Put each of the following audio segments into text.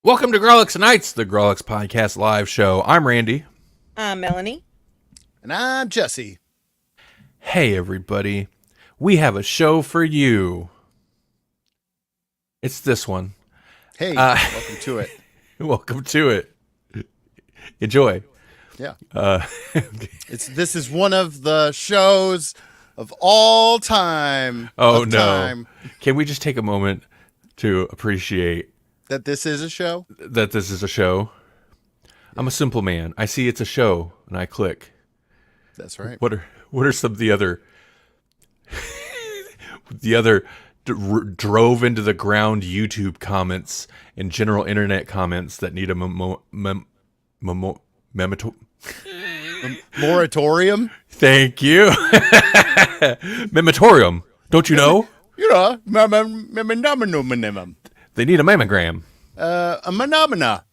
Welcome to Grawlix Nights, the Grawlix Podcast live show. I'm Randy. I'm Melanie. And I'm Jesse. Hey, everybody. We have a show for you. It's this one. Hey, welcome to it. Welcome to it. Enjoy. Yeah. This is one of the shows of all time. Oh, no. Can we just take a moment to appreciate that this is a show? That this is a show. Yeah. I'm a simple man. I see it's a show, and I click. That's right. What are some of the other drove into the ground YouTube comments and general internet comments that need a moratorium? Thank you. Mematorium. Don't you know? You know, they need a mammogram. A phenomena.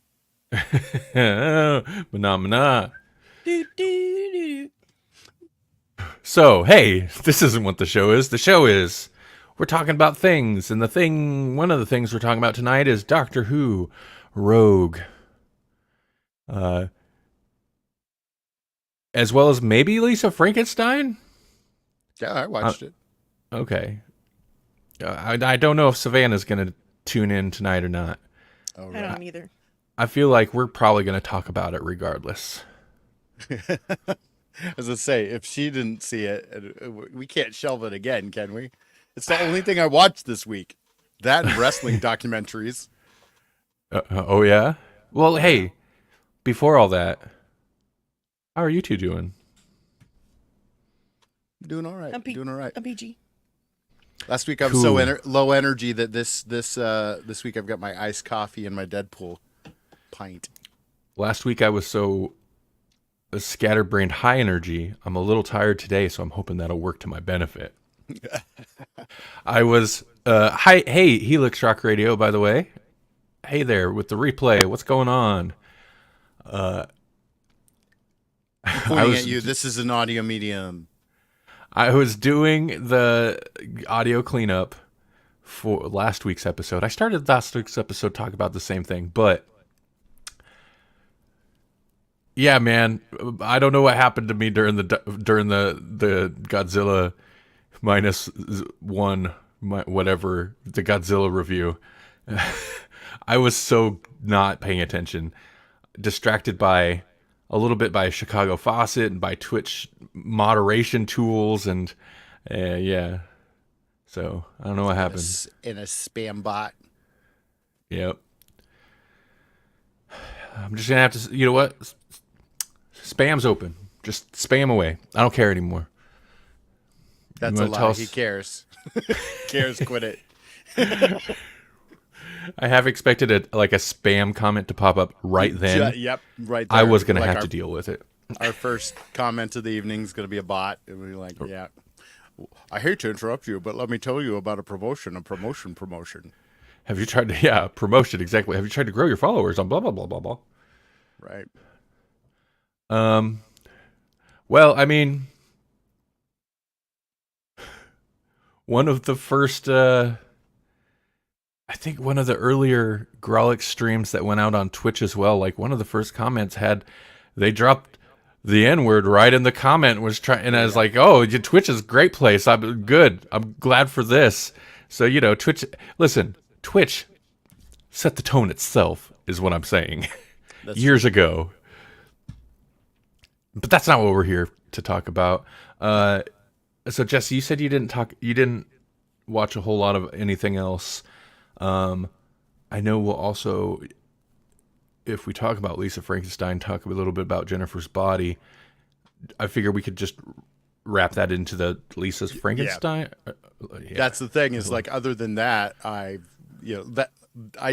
Phenomena. So, hey, this isn't what the show is. The show is we're talking about things, and one of the things we're talking about tonight is Doctor Who Rouge. As well as maybe Lisa Frankenstein? Yeah, I watched it. Okay. I don't know if Savannah's going to tune in tonight or not. Oh, right. I don't either. I feel like we're probably going to talk about it regardless. As I say, if she didn't see it, we can't shelve it again, can we? It's the only thing I watched this week. That and wrestling documentaries. Oh, yeah? Well, hey, before all that, how are you two doing? Doing all right. Doing all right. I'm PG. Last week I was so low energy that this week I've got my iced coffee and my Deadpool pint. Last week I was so scatterbrained high energy. I'm a little tired today, so I'm hoping that'll work to my benefit. I was hey Helix Rock Radio, by the way. Hey there with the replay. What's going on? Pointing at you. This is an audio medium. I was doing the audio cleanup for last week's episode. I started last week's episode talking about the same thing, but yeah, man, I don't know what happened to me during the Godzilla -1 whatever the Godzilla review. I was so not paying attention, distracted by a little bit by Chicago Faucet and by Twitch moderation tools and yeah. So I don't know what happened. In a spam bot. Yep. I'm just gonna have to. You know what? Spam's open. Just spam away. I don't care anymore. That's a lie. He cares. Cares. Quit it. I have expected a spam comment to pop up right then. Yep, right there. I was going to have to deal with it. Our first comment of the evening is going to be a bot. And we're like, yeah, I hate to interrupt you, but let me tell you about a promotion. Have you tried to, yeah, promotion, exactly. Have you tried to grow your followers on blah, blah, blah, blah, blah? Right. Well, I mean, one of the first, I think one of the earlier Grawlix streams that went out on Twitch as well, like one of the first comments they dropped the N-word right in the comment, and I was like, oh, Twitch is a great place. I'm good. I'm glad for this. So, Twitch set the tone itself is what I'm saying. Years ago. But that's not what we're here to talk about. So Jesse, you said you didn't watch a whole lot of anything else. I know we'll also, if we talk about Lisa Frankenstein, talk a little bit about Jennifer's Body. I figure we could just wrap that into the Lisa's Frankenstein. Yeah. That's the thing is other than that, I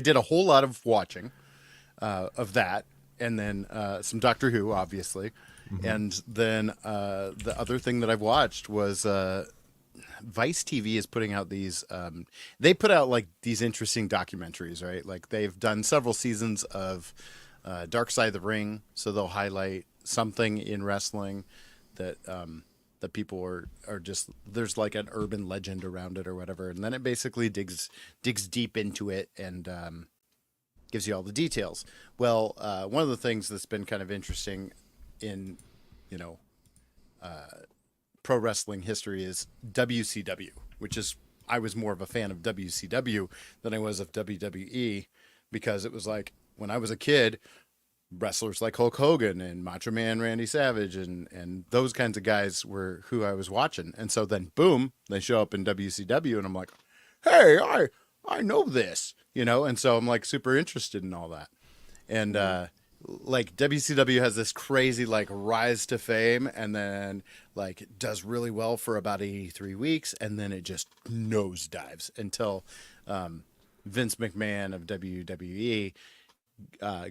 did a whole lot of watching of that, and then some Doctor Who, obviously, and then the other thing that I've watched was. Vice TV is putting out these they put out these interesting documentaries, right? Like they've done several seasons of Dark Side of the Ring, so they'll highlight something in wrestling that that people are just there's like an urban legend around it or whatever, and then it basically digs deep into it and gives you all the details. Well, one of the things that's been kind of interesting in, you know, pro wrestling history is WCW, which is, I was more of a fan of WCW than I was of WWE, because it was like when I was a kid, wrestlers like Hulk Hogan and Macho Man Randy Savage and those kinds of guys were who I was watching. And so then boom, they show up in WCW and I'm like, hey, I know this, you know, and so I'm like super interested in all that. And like WCW has this crazy like rise to fame, and then like does really well for about 83 weeks, and then it just nosedives until Vince McMahon of WWE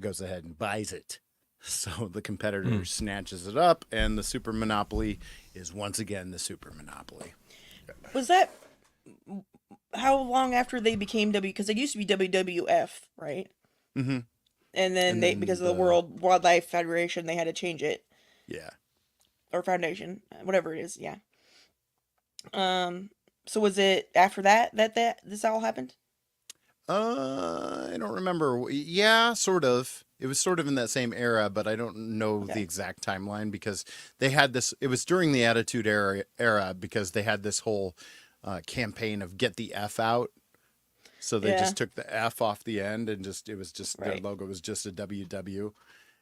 goes ahead and buys it. So the competitor snatches it up, and the super monopoly is once again the super monopoly. Was that how long after they became W? Because they used to be WWF, right? Mm-hmm. And then And they, then because of the World Wildlife Federation, they had to change it, Yeah. or Foundation, whatever it is. Yeah. So was it after that this all happened? I don't remember. Yeah, sort of. It was sort of in that same era, but I don't know the Okay. exact timeline, because they had this. It was during the Attitude Era, because they had this whole campaign of "Get the F out." So they Yeah. just took the F off the end, and just it was just their Right. logo was just a WW,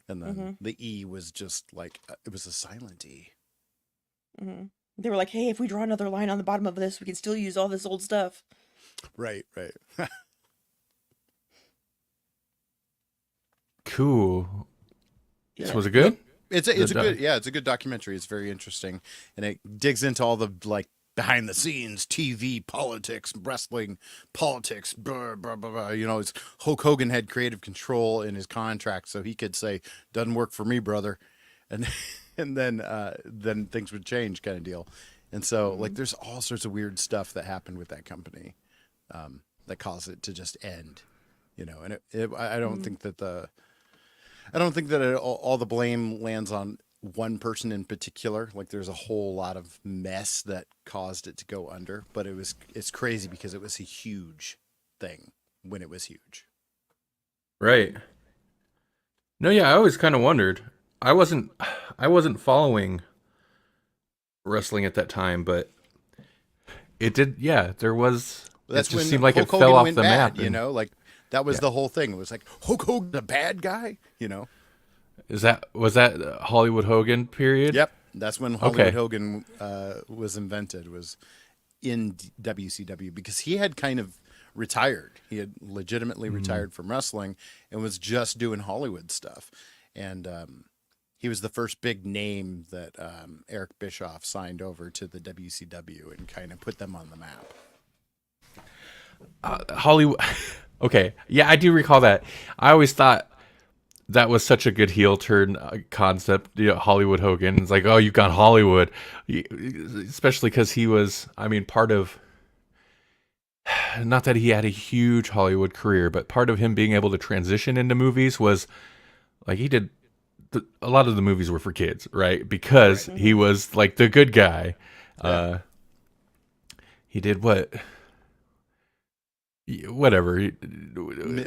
and then Mm-hmm. the E was just like it was a silent E. Mm-hmm. They were like, "Hey, if we draw another line on the bottom of this, we can still use all this old stuff." Right, right. Cool. Yeah. So was it good? It's a The doc- good, yeah, it's a good documentary. It's very interesting, and it digs into all the like behind the scenes TV politics, wrestling politics, blah, blah, blah, blah. You know, it's Hulk Hogan had creative control in his contract, so he could say, "Doesn't work for me, brother," and and then things would change, kind of deal. And so like there's all sorts of weird stuff that happened with that company that caused it to just end. You know, and I don't think that all the blame lands on one person in particular. Like there's a whole lot of mess that caused it to go under, but it's crazy because it was a huge thing when it was huge. Right. No, yeah, I always kind of wondered. I wasn't following wrestling at that time, but it did. Yeah, there was. It That's just when seemed like Hulk it Hogan fell off went the bad, map. you And know, like that was yeah, the whole thing. It was like Hulk Hogan, the bad guy, you know. was that Hollywood Hogan period? Yep, that's when Hollywood Okay. Hogan was invented. Was in WCW because he had kind of retired. He had legitimately retired from wrestling and was just doing Hollywood stuff. And he was the first big name that Eric Bischoff signed over to the WCW and kind of put them on the map. Hollywood. Okay, yeah, I do recall that. I always thought that was such a good heel turn concept. You know, Hollywood Hogan. It's like, oh, you got Hollywood, especially because he was. I mean, part of. Not that he had a huge Hollywood career, but part of him being able to transition into movies was like he did. A lot of the movies were for kids, right? Because Right. he was like the good guy. Yeah. Uh, he did what? Whatever.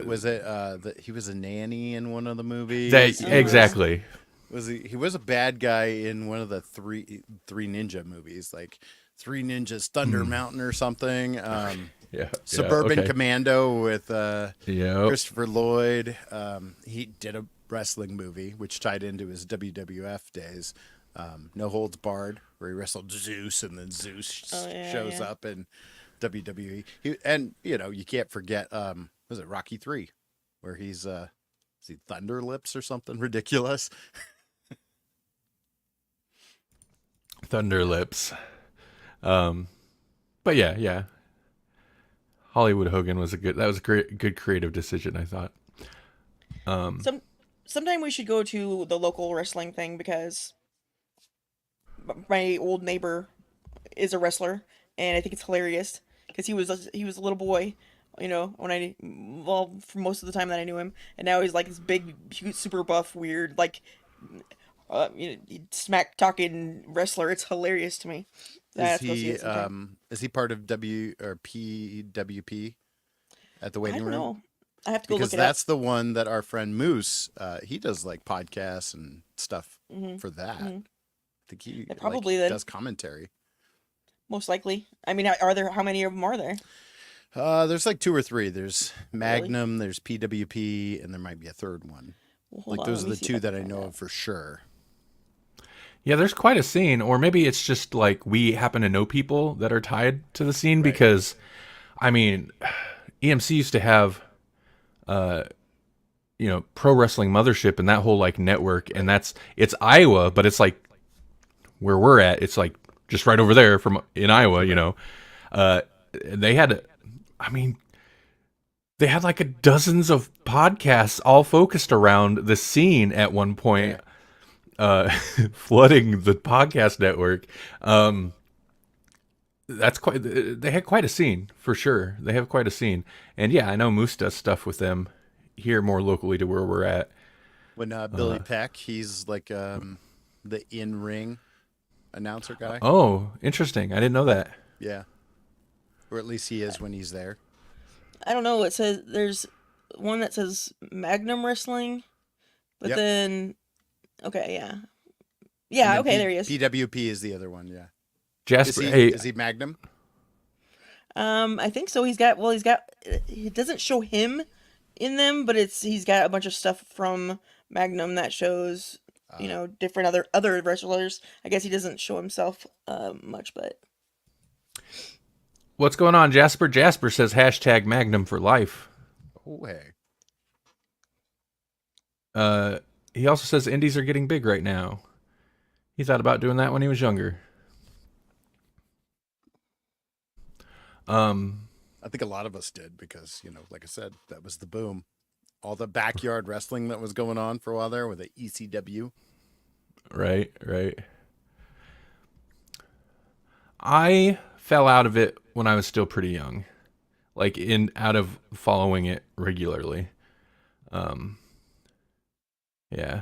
Was it that he was a nanny in one of the That movies? exactly. He was a bad guy in one of the three ninja movies, like Three Ninjas Thunder Mountain or something. Yeah. Suburban Okay. Commando with Yep. Christopher Lloyd. He did a wrestling movie which tied into his WWF days. No Holds Barred, where he wrestled Zeus, and then Zeus Oh, yeah, shows yeah. up in WWE. And you know, you can't forget was it Rocky 3, where he's is he Thunder Lips or something ridiculous? Thunder Lips. But yeah. Hollywood Hogan was a good creative decision, I thought. Sometime we should go to the local wrestling thing, because my old neighbor is a wrestler, and I think it's hilarious because he was a little boy, for most of the time that I knew him, and now he's like this big, huge, super buff, weird, like, smack talking wrestler. It's hilarious to me. I Is have to go see he it sometime. is he part of W or PWP at the I waiting don't room? know. I have to go because look it up. that's the one that our friend Moose, he does like podcasts and stuff Mm-hmm. for that. Mm-hmm. I think he Yeah, probably then. does commentary. Most likely. I mean, are there? How many of them are there? There's like 2 or 3. There's Really? Magnum, there's PWP, and there might be a third one. Well, hold Like on, those let are me the see if 2 I that I can find know that. of for sure. Yeah, there's quite a scene, or maybe it's just like we happen to know people that are tied to the scene Right. because, I mean, EMC used to have, Pro Wrestling Mothership and that whole like network, and it's Iowa, but it's like where we're at. It's like just right over there from in Iowa, they had, I mean, they had like dozens of podcasts all focused around the scene at one point. Flooding the podcast network. That's quite. They had quite a scene for sure. They have quite a scene, and yeah, I know Moose does stuff with them here more locally to where we're at. When Billy Peck, he's like the in-ring announcer guy. Oh, interesting. I didn't know that. Yeah, or at least he is when he's there. I don't know. It says there's one that says Magnum Wrestling, but Yep. then okay, yeah, And yeah, then okay, there he is. PWP is the other one. Yeah. Jasper, Is he Magnum? I think so. He's got it doesn't show him in them, but he's got a bunch of stuff from Magnum that shows different other wrestlers. I guess he doesn't show himself much, but what's going on, Jasper? Jasper says hashtag Magnum for life. Oh, hey. He also says indies are getting big right now. He thought about doing that when he was younger. I think a lot of us did because, like I said, that was the boom. All the backyard wrestling that was going on for a while there with the ECW. Right. I fell out of it when I was still pretty young, like out of following it regularly. Yeah.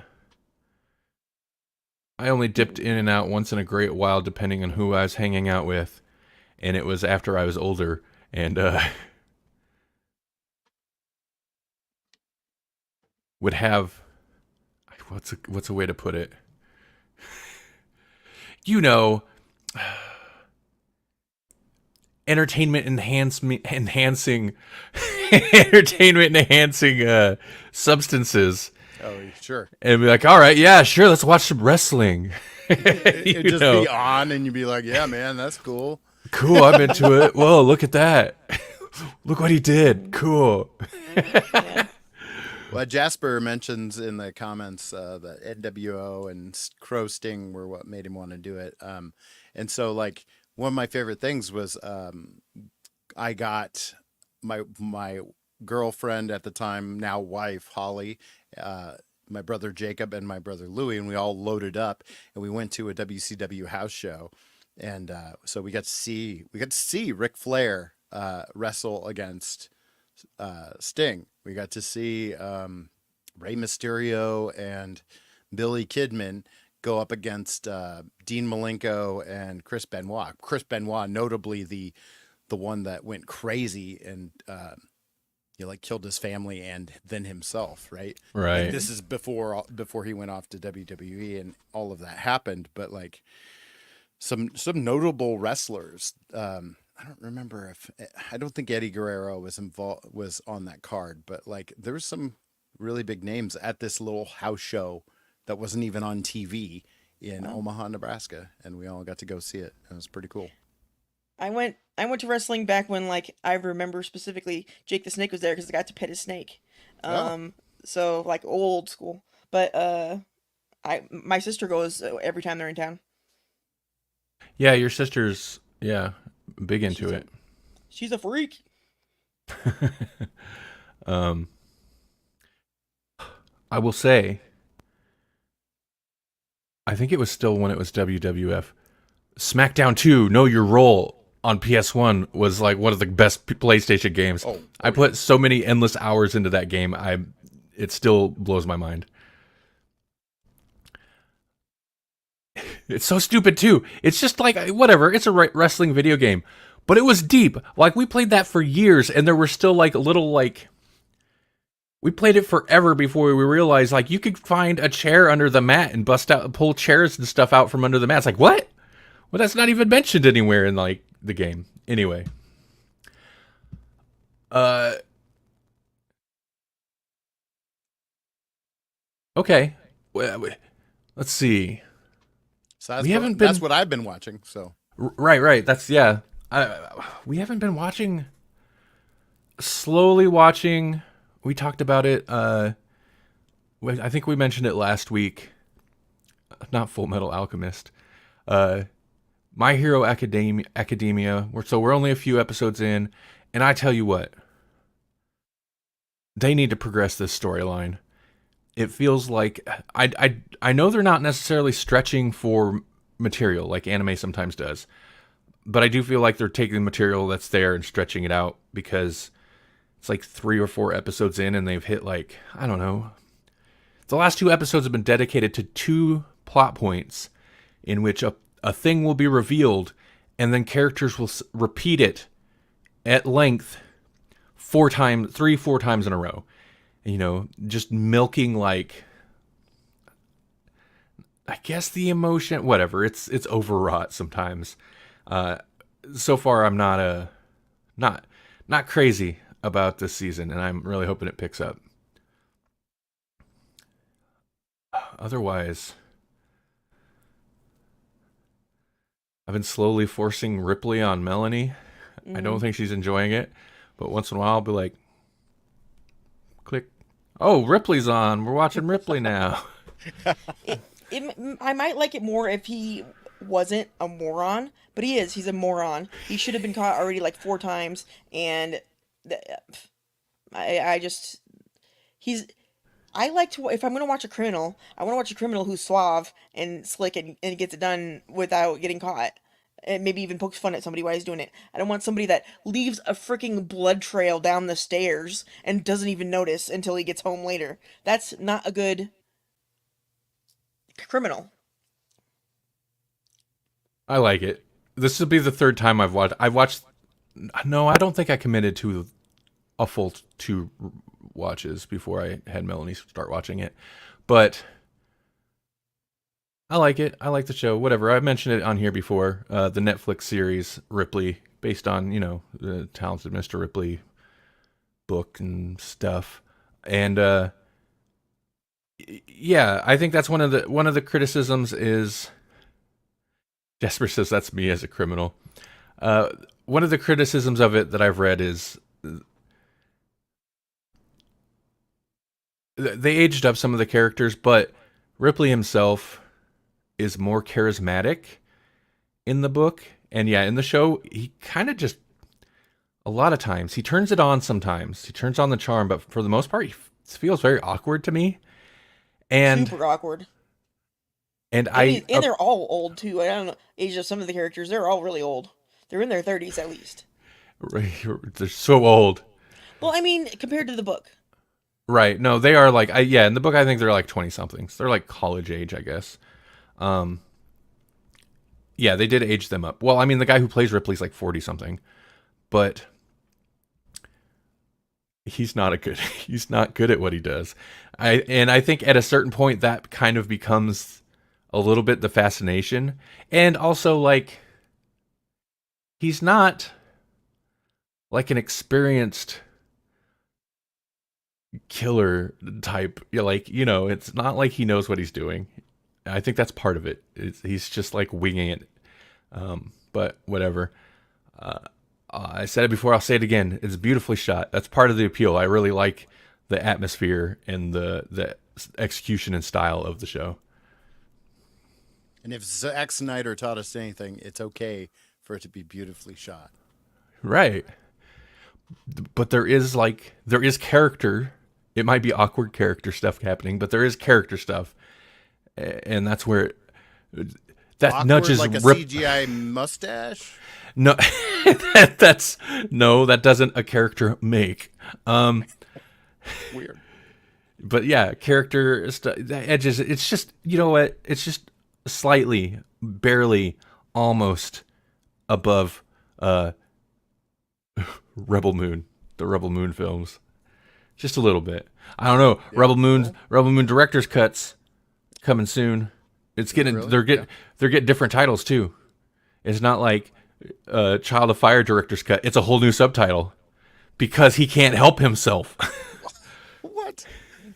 I only dipped in and out once in a great while, depending on who I was hanging out with, and it was after I was older, and would have what's a way to put it? Entertainment enhancing substances. Oh, sure. And be like, all right, yeah, sure, let's watch some wrestling. It'd just be on, and you'd be like, yeah, man, that's cool. Cool, I'm into it. Whoa, look at that. Look what he did. Cool. yeah. Well, Jasper mentions in the comments that NWO and Crow Sting were what made him want to do it. And so, like, one of my favorite things was I got my girlfriend at the time, now wife, Holly, my brother Jacob, and my brother Louie, and we all loaded up, and we went to a WCW house show. And so we got to see Ric Flair wrestle against Sting. We got to see Rey Mysterio and Billy Kidman go up against Dean Malenko and Chris Benoit. Chris Benoit, notably the one that went crazy and killed his family and then himself, right? Right. Like, this is before he went off to WWE and all of that happened, but like some notable wrestlers. I don't remember I don't think Eddie Guerrero was on that card, but like there was some really big names at this little house show that wasn't even on TV in Omaha, Nebraska, and we all got to go see it. It was pretty cool. I went to wrestling back when, like, I remember specifically Jake the Snake was there because I got to pet his snake. So like old school. But my sister goes every time they're in town. Yeah, your sister's big into it. She's a freak. I will say, I think it was still when it was WWF. SmackDown 2, Know Your Role on PS1 was like one of the best PlayStation games. I put so many endless hours into that game. It still blows my mind. It's so stupid too. It's just like whatever. It's a wrestling video game, but it was deep. Like we played that for years, and there were still like little like We played it forever before we realized like you could find a chair under the mat and pull chairs and stuff out from under the mat. It's like, what? Well, that's not even mentioned anywhere in like the game. Anyway. Okay. Let's see. So that's We haven't that's been- what I've been watching. So Right. That's yeah. We haven't been watching. Slowly watching. We talked about it. I think we mentioned it last week. Not Full Metal Alchemist. My Hero Academia. We're only a few episodes in, and I tell you what, they need to progress this storyline. It feels like I know they're not necessarily stretching for material like anime sometimes does, but I do feel like they're taking the material that's there and stretching it out because it's like 3 or 4 episodes in and they've hit like, I don't know. The last 2 episodes have been dedicated to 2 plot points in which a thing will be revealed and then characters will repeat it at length 4 times in a row. You know, just milking like, I guess the emotion, whatever. It's overwrought sometimes. So far, I'm not crazy about this season, and I'm really hoping it picks up. Otherwise, I've been slowly forcing Ripley on Melanie. I don't think she's enjoying it, but once in a while I'll be like, click. Oh, Ripley's on. We're watching Ripley now. I might like it more if he wasn't a moron, but he is. He's a moron. He should have been caught already like 4 times, and I just I like to, if I'm gonna watch a criminal, I want to watch a criminal who's suave and slick and gets it done without getting caught. And maybe even pokes fun at somebody while he's doing it. I don't want somebody that leaves a freaking blood trail down the stairs and doesn't even notice until he gets home later. That's not a good criminal. I like it. This will be the 3rd time I've watched. No, I don't think I committed to a full 2 watches before I had Melanie start watching it, but I like it. I like the show. Whatever. I mentioned it on here before. The Netflix series Ripley, based on the Talented Mr. Ripley book and stuff, and yeah, I think that's one of the criticisms is. Jasper says that's me as a criminal. One of the criticisms of it that I've read is they aged up some of the characters, but Ripley himself is more charismatic in the book. And yeah, in the show, he kind of just, a lot of times, he turns it on sometimes. He turns on the charm, but for the most part, he feels very awkward to me. And super awkward. And they're all old too. I don't know age of some of the characters. They're all really old. They're in their 30s at least. They're so old. Well, I mean, compared to the book. Right. No, they are like, in the book, I think they're like 20 somethings. They're like college age, I guess. Yeah, they did age them up. Well, I mean, the guy who plays Ripley's like 40 something, but he's not good at what he does. I think at a certain point that kind of becomes a little bit the fascination. And also like, he's not like an experienced killer type. It's not like he knows what he's doing. I think that's part of it. He's just like winging it. But whatever. I said it before, I'll say it again. It's beautifully shot. That's part of the appeal. I really like the atmosphere and the execution and style of the show. And if Zack Snyder taught us anything, it's okay for it to be beautifully shot. Right. But there is character. It might be awkward character stuff happening, but there is character stuff. And that's where that awkward, nudges like a CGI mustache? No, that doesn't a character make. Weird. But yeah, character stuff, the edges, it's just, you know what? It's just slightly, barely, almost above Rebel Moon, the Rebel Moon films. Just a little bit. I don't know. Yeah, Rebel Moon director's cuts coming soon. It's getting really? they're getting different titles too. It's not like Child of Fire director's cut. It's a whole new subtitle because he can't help himself. What?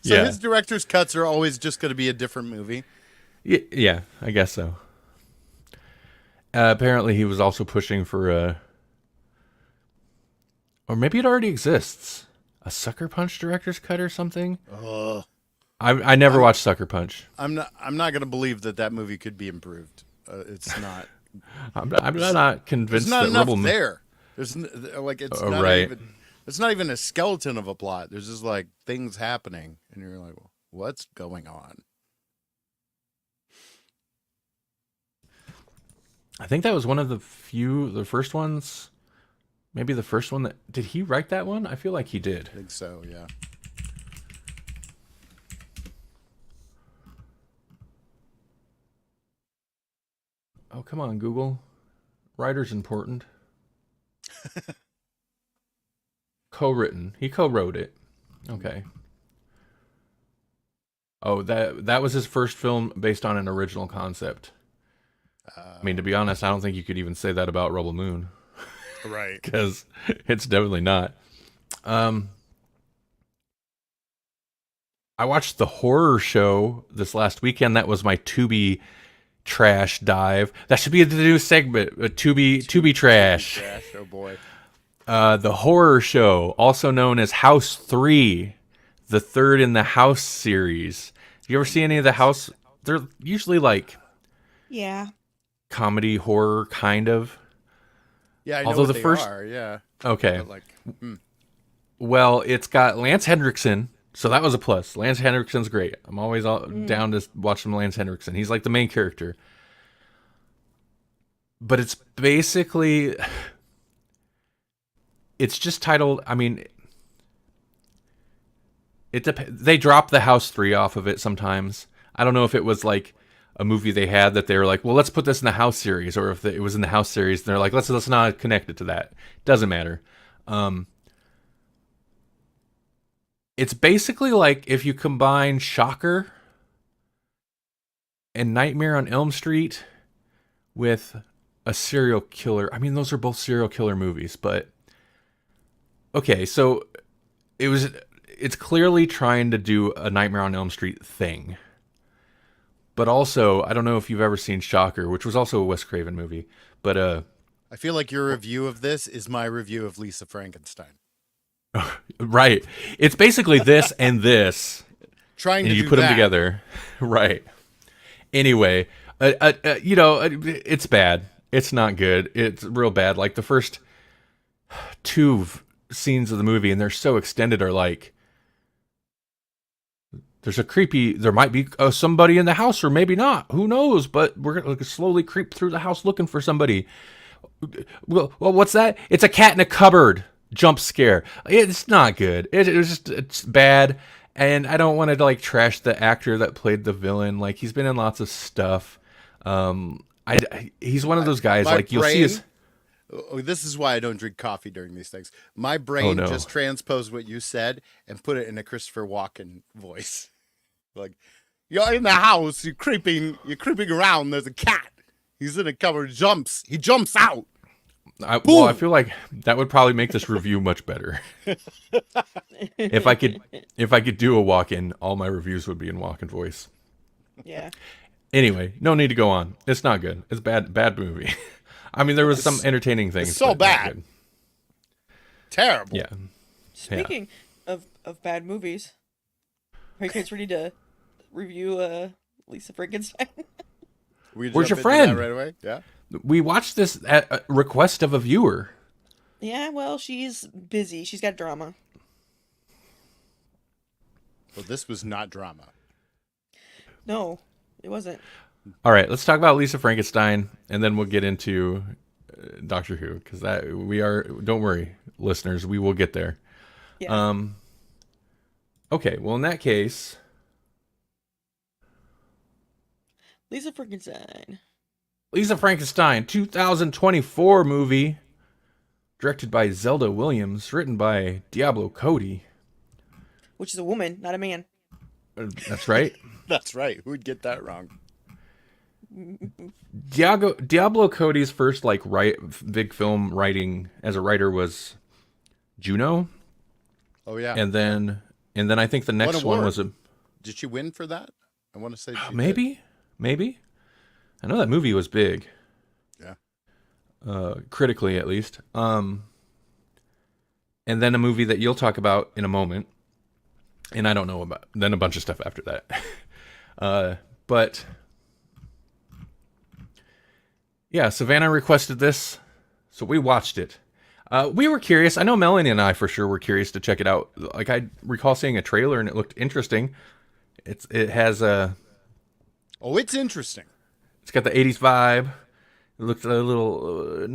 So Yeah. his director's cuts are always just going to be a different movie. Yeah, I guess so. Apparently, he was also pushing for or maybe it already exists, a Sucker Punch director's cut or something. Ugh. I never watched Sucker Punch. I'm not going to believe that movie could be improved. It's not. I'm not There's convinced not that enough Rebel Moon. there. There's like it's not Right. even. It's not even a skeleton of a plot. There's just like things happening, and you're like, what's going on? I think that was one of the first ones. Maybe the first one that did he write that one? I feel like he did. I think so. Yeah. Oh, come on, Google. Writer's important. Co-written. He co-wrote it. Okay. Oh, that was his first film based on an original concept. I mean, to be honest, I don't think you could even say that about Rebel Moon Right. because it's definitely not. I watched the horror show this last weekend. That was my Tubi trash dive. That should be the new segment. Tubi trash. Trash. Oh boy. The horror show, also known as House 3, the third in the House series. You ever see any of the House? They're usually like Yeah. comedy horror, kind of. Yeah, I know Although what the they first- are. Yeah. Okay. But like, Well, it's got Lance Henriksen, so that was a plus. Lance Henriksen's great. I'm always down to watch some Lance Henriksen. He's like the main character. But it's basically, it's just titled, I mean, they drop the House 3 off of it sometimes. I don't know if it was like a movie they had that they were like, well, let's put this in the House series, or if it was in the House series, and they're like, let's not connect it to that. Doesn't matter. It's basically like if you combine Shocker and Nightmare on Elm Street with a serial killer. I mean, those are both serial killer movies, but okay, so it's clearly trying to do a Nightmare on Elm Street thing. But also, I don't know if you've ever seen Shocker, which was also a Wes Craven movie, but I feel like your review of this is my review of Lisa Frankenstein. right. It's basically this and this, Trying and to you do put them that. together. Right. Anyway, it's bad. It's not good. It's real bad. Like the first two scenes of the movie, and they're so extended, are like, there might be somebody in the house, or maybe not. Who knows? But we're going to slowly creep through the house looking for somebody. Well, what's that? It's a cat in a cupboard. Jump scare. It's not good. It's bad. And I don't want to like trash the actor that played the villain. Like he's been in lots of stuff. He's one of those guys. My Like you'll see his. Oh, this is why I don't drink coffee during these things. My brain no. just transposed what you said and put it in a Christopher Walken voice. Like, you're in the house, you're creeping around. There's a cat. He's in a cupboard. He jumps out. I feel like that would probably make this review much better. If I could do a walk-in, all my reviews would be in walk-in voice. Yeah. Anyway, no need to go on. It's not good. It's bad movie. I mean, there was some entertaining things. It's so but not bad. good. Terrible. Yeah. Speaking of bad movies, are you guys ready to review Lisa Frankenstein? We Where's jump your into that friend? right away? Yeah. We watched this at a request of a viewer. Yeah, well, she's busy. She's got drama. Well, this was not drama. No, it wasn't. All right, let's talk about Lisa Frankenstein, and then we'll get into Doctor Who, because don't worry, listeners, we will get there. Yeah. Okay, well, in that case, Lisa Frankenstein. Lisa Frankenstein, 2024 movie, directed by Zelda Williams, written by Diablo Cody. which is a woman, not a man. That's right. That's right. Who'd get that wrong? Diablo Cody's first like big film writing as a writer was Juno, Oh yeah. and then I think the What next one award? was a Did she win for that? I want to say she did. maybe. I know that movie was big, Yeah. critically at least. And then a movie that you'll talk about in a moment, and I don't know about. Then a bunch of stuff after that, but yeah, Savannah requested this, so we watched it. We were curious. I know Melanie and I for sure were curious to check it out. Like I recall seeing a trailer and it looked interesting. It has a Oh, it's interesting. it's got the '80s vibe. It looked a little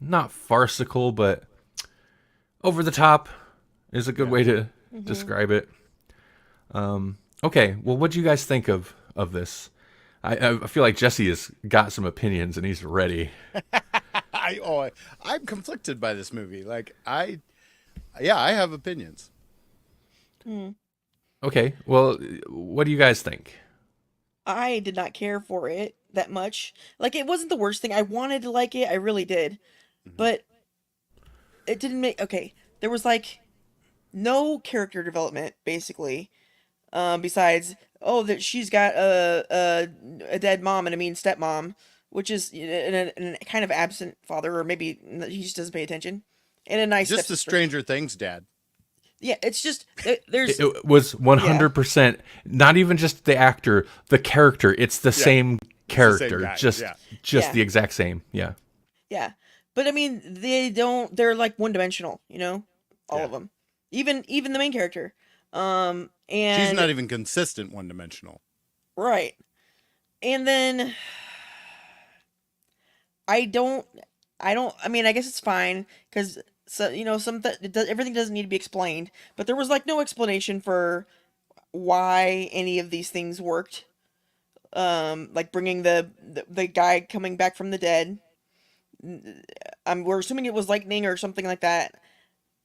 not farcical, but over the top is a good way to describe it. Okay, well, what do you guys think of this? I feel like Jesse has got some opinions and he's ready. I'm conflicted by this movie. Like I have opinions. Okay, well, what do you guys think? I did not care for it that much. Like, it wasn't the worst thing. I wanted to like it. I really did. But it didn't make. Okay. There was, like, no character development, basically. Besides, oh, that she's got a dead mom and a mean stepmom, which is a kind of absent father, or maybe he just doesn't pay attention. And a nice Just the stepsister. Stranger Things dad. Yeah, it's just. There's. It was 100% not even just the actor, the character. It's the same character, guy, just yeah. Yeah. the exact same. Yeah. Yeah. But I mean, they're like one dimensional, all Yeah. of them. Even the main character. And She's not even consistent one dimensional. right. And then I mean, I guess it's fine cuz everything doesn't need to be explained, but there was like no explanation for why any of these things worked. Like bringing the guy coming back from the dead. We're assuming it was lightning or something like that,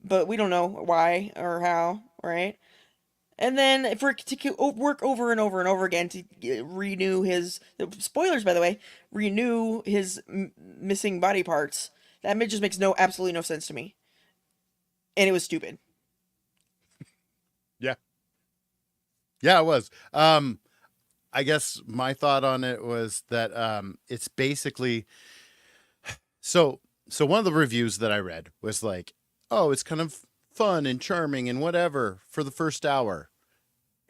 but we don't know why or how, right? And then if we're to work over and over and over again to renew his spoilers, by the way, renew his missing body parts, just makes absolutely no sense to me, and it was stupid. Yeah. Yeah, it was. I guess my thought on it was that it's basically so one of the reviews that I read was like, "Oh, it's kind of fun and charming and whatever for the first hour."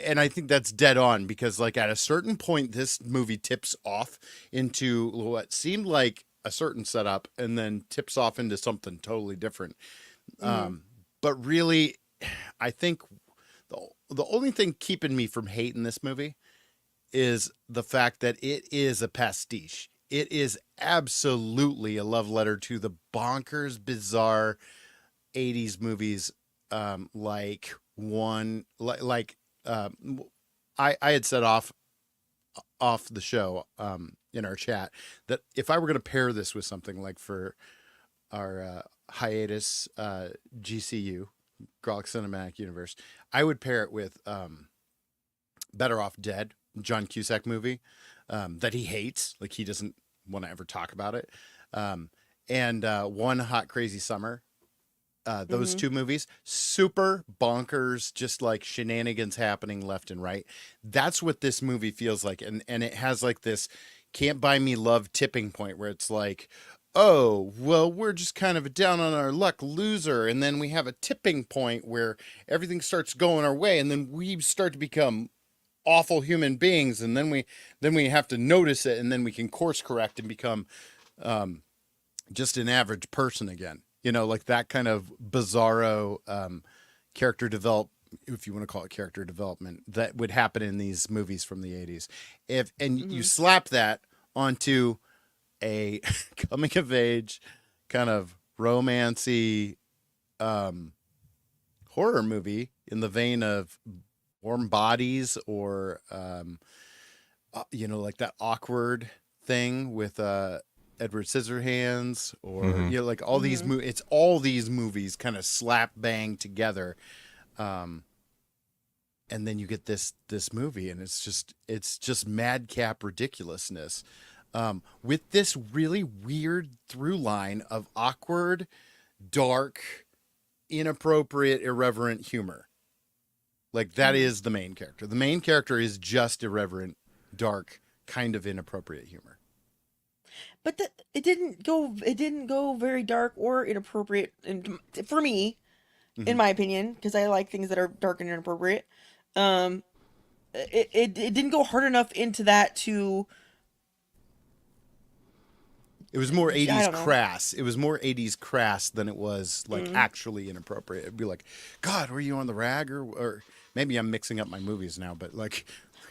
And I think that's dead on because like at a certain point this movie tips off into what seemed like a certain setup and then tips off into something totally different. But really I think the only thing keeping me from hating this movie is the fact that it is a pastiche. It is absolutely a love letter to the bonkers, bizarre 80s movies. I had said off the show in our chat that if I were going to pair this with something like for our hiatus GCU, Grawlix Cinematic Universe, I would pair it with Better Off Dead, John Cusack movie that he hates, like he doesn't want to ever talk about it, and One Hot Crazy Summer. Those two movies, super bonkers, just like shenanigans happening left and right. That's what this movie feels like. And it has like this Can't Buy Me Love tipping point where it's like, oh, well, we're just kind of a down on our luck loser. And then we have a tipping point where everything starts going our way. And then we start to become awful human beings. And then we have to notice it. And then we can course correct and become just an average person again. Like that kind of bizarro character if you want to call it character development, that would happen in these movies from the 80s. You slap that onto a coming of age kind of romancy horror movie in the vein of Warm Bodies or like that awkward thing with Edward Scissorhands, or like all these Mm-hmm. it's all these movies kind of slap bang together, and then you get this movie, and it's just madcap ridiculousness, with this really weird through line of awkward, dark, inappropriate, irreverent humor. Like that is the main character. The main character is just irreverent, dark, kind of inappropriate humor. But it didn't go. It didn't go very dark or inappropriate, for me, in my opinion, because I like things that are dark and inappropriate. Um, it didn't go hard enough into that to. It was more I 80s don't know. crass. It was more 80s crass than it was like actually inappropriate. It'd be like, God, were you on the rag? Or maybe I'm mixing up my movies now, but like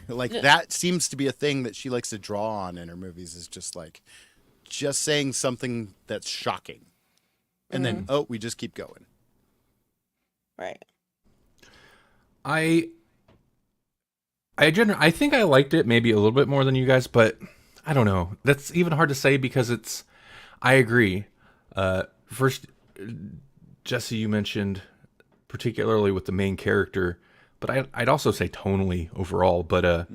that seems to be a thing that she likes to draw on in her movies, is just saying something that's shocking. And then, oh, we just keep going. Right. I I think I liked it maybe a little bit more than you guys, but I don't know. That's even hard to say because it's. I agree. First, Jesse, you mentioned particularly with the main character, but I'd also say tonally overall, but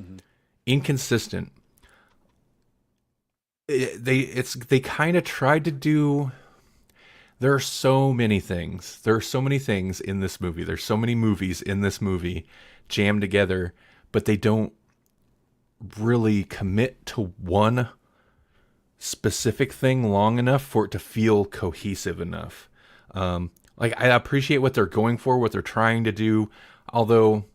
inconsistent. They kind of tried to do. There are so many things. There are so many things in this movie. There's so many movies in this movie jammed together, but they don't really commit to one specific thing long enough for it to feel cohesive enough. Like I appreciate what they're going for, what they're trying to do, although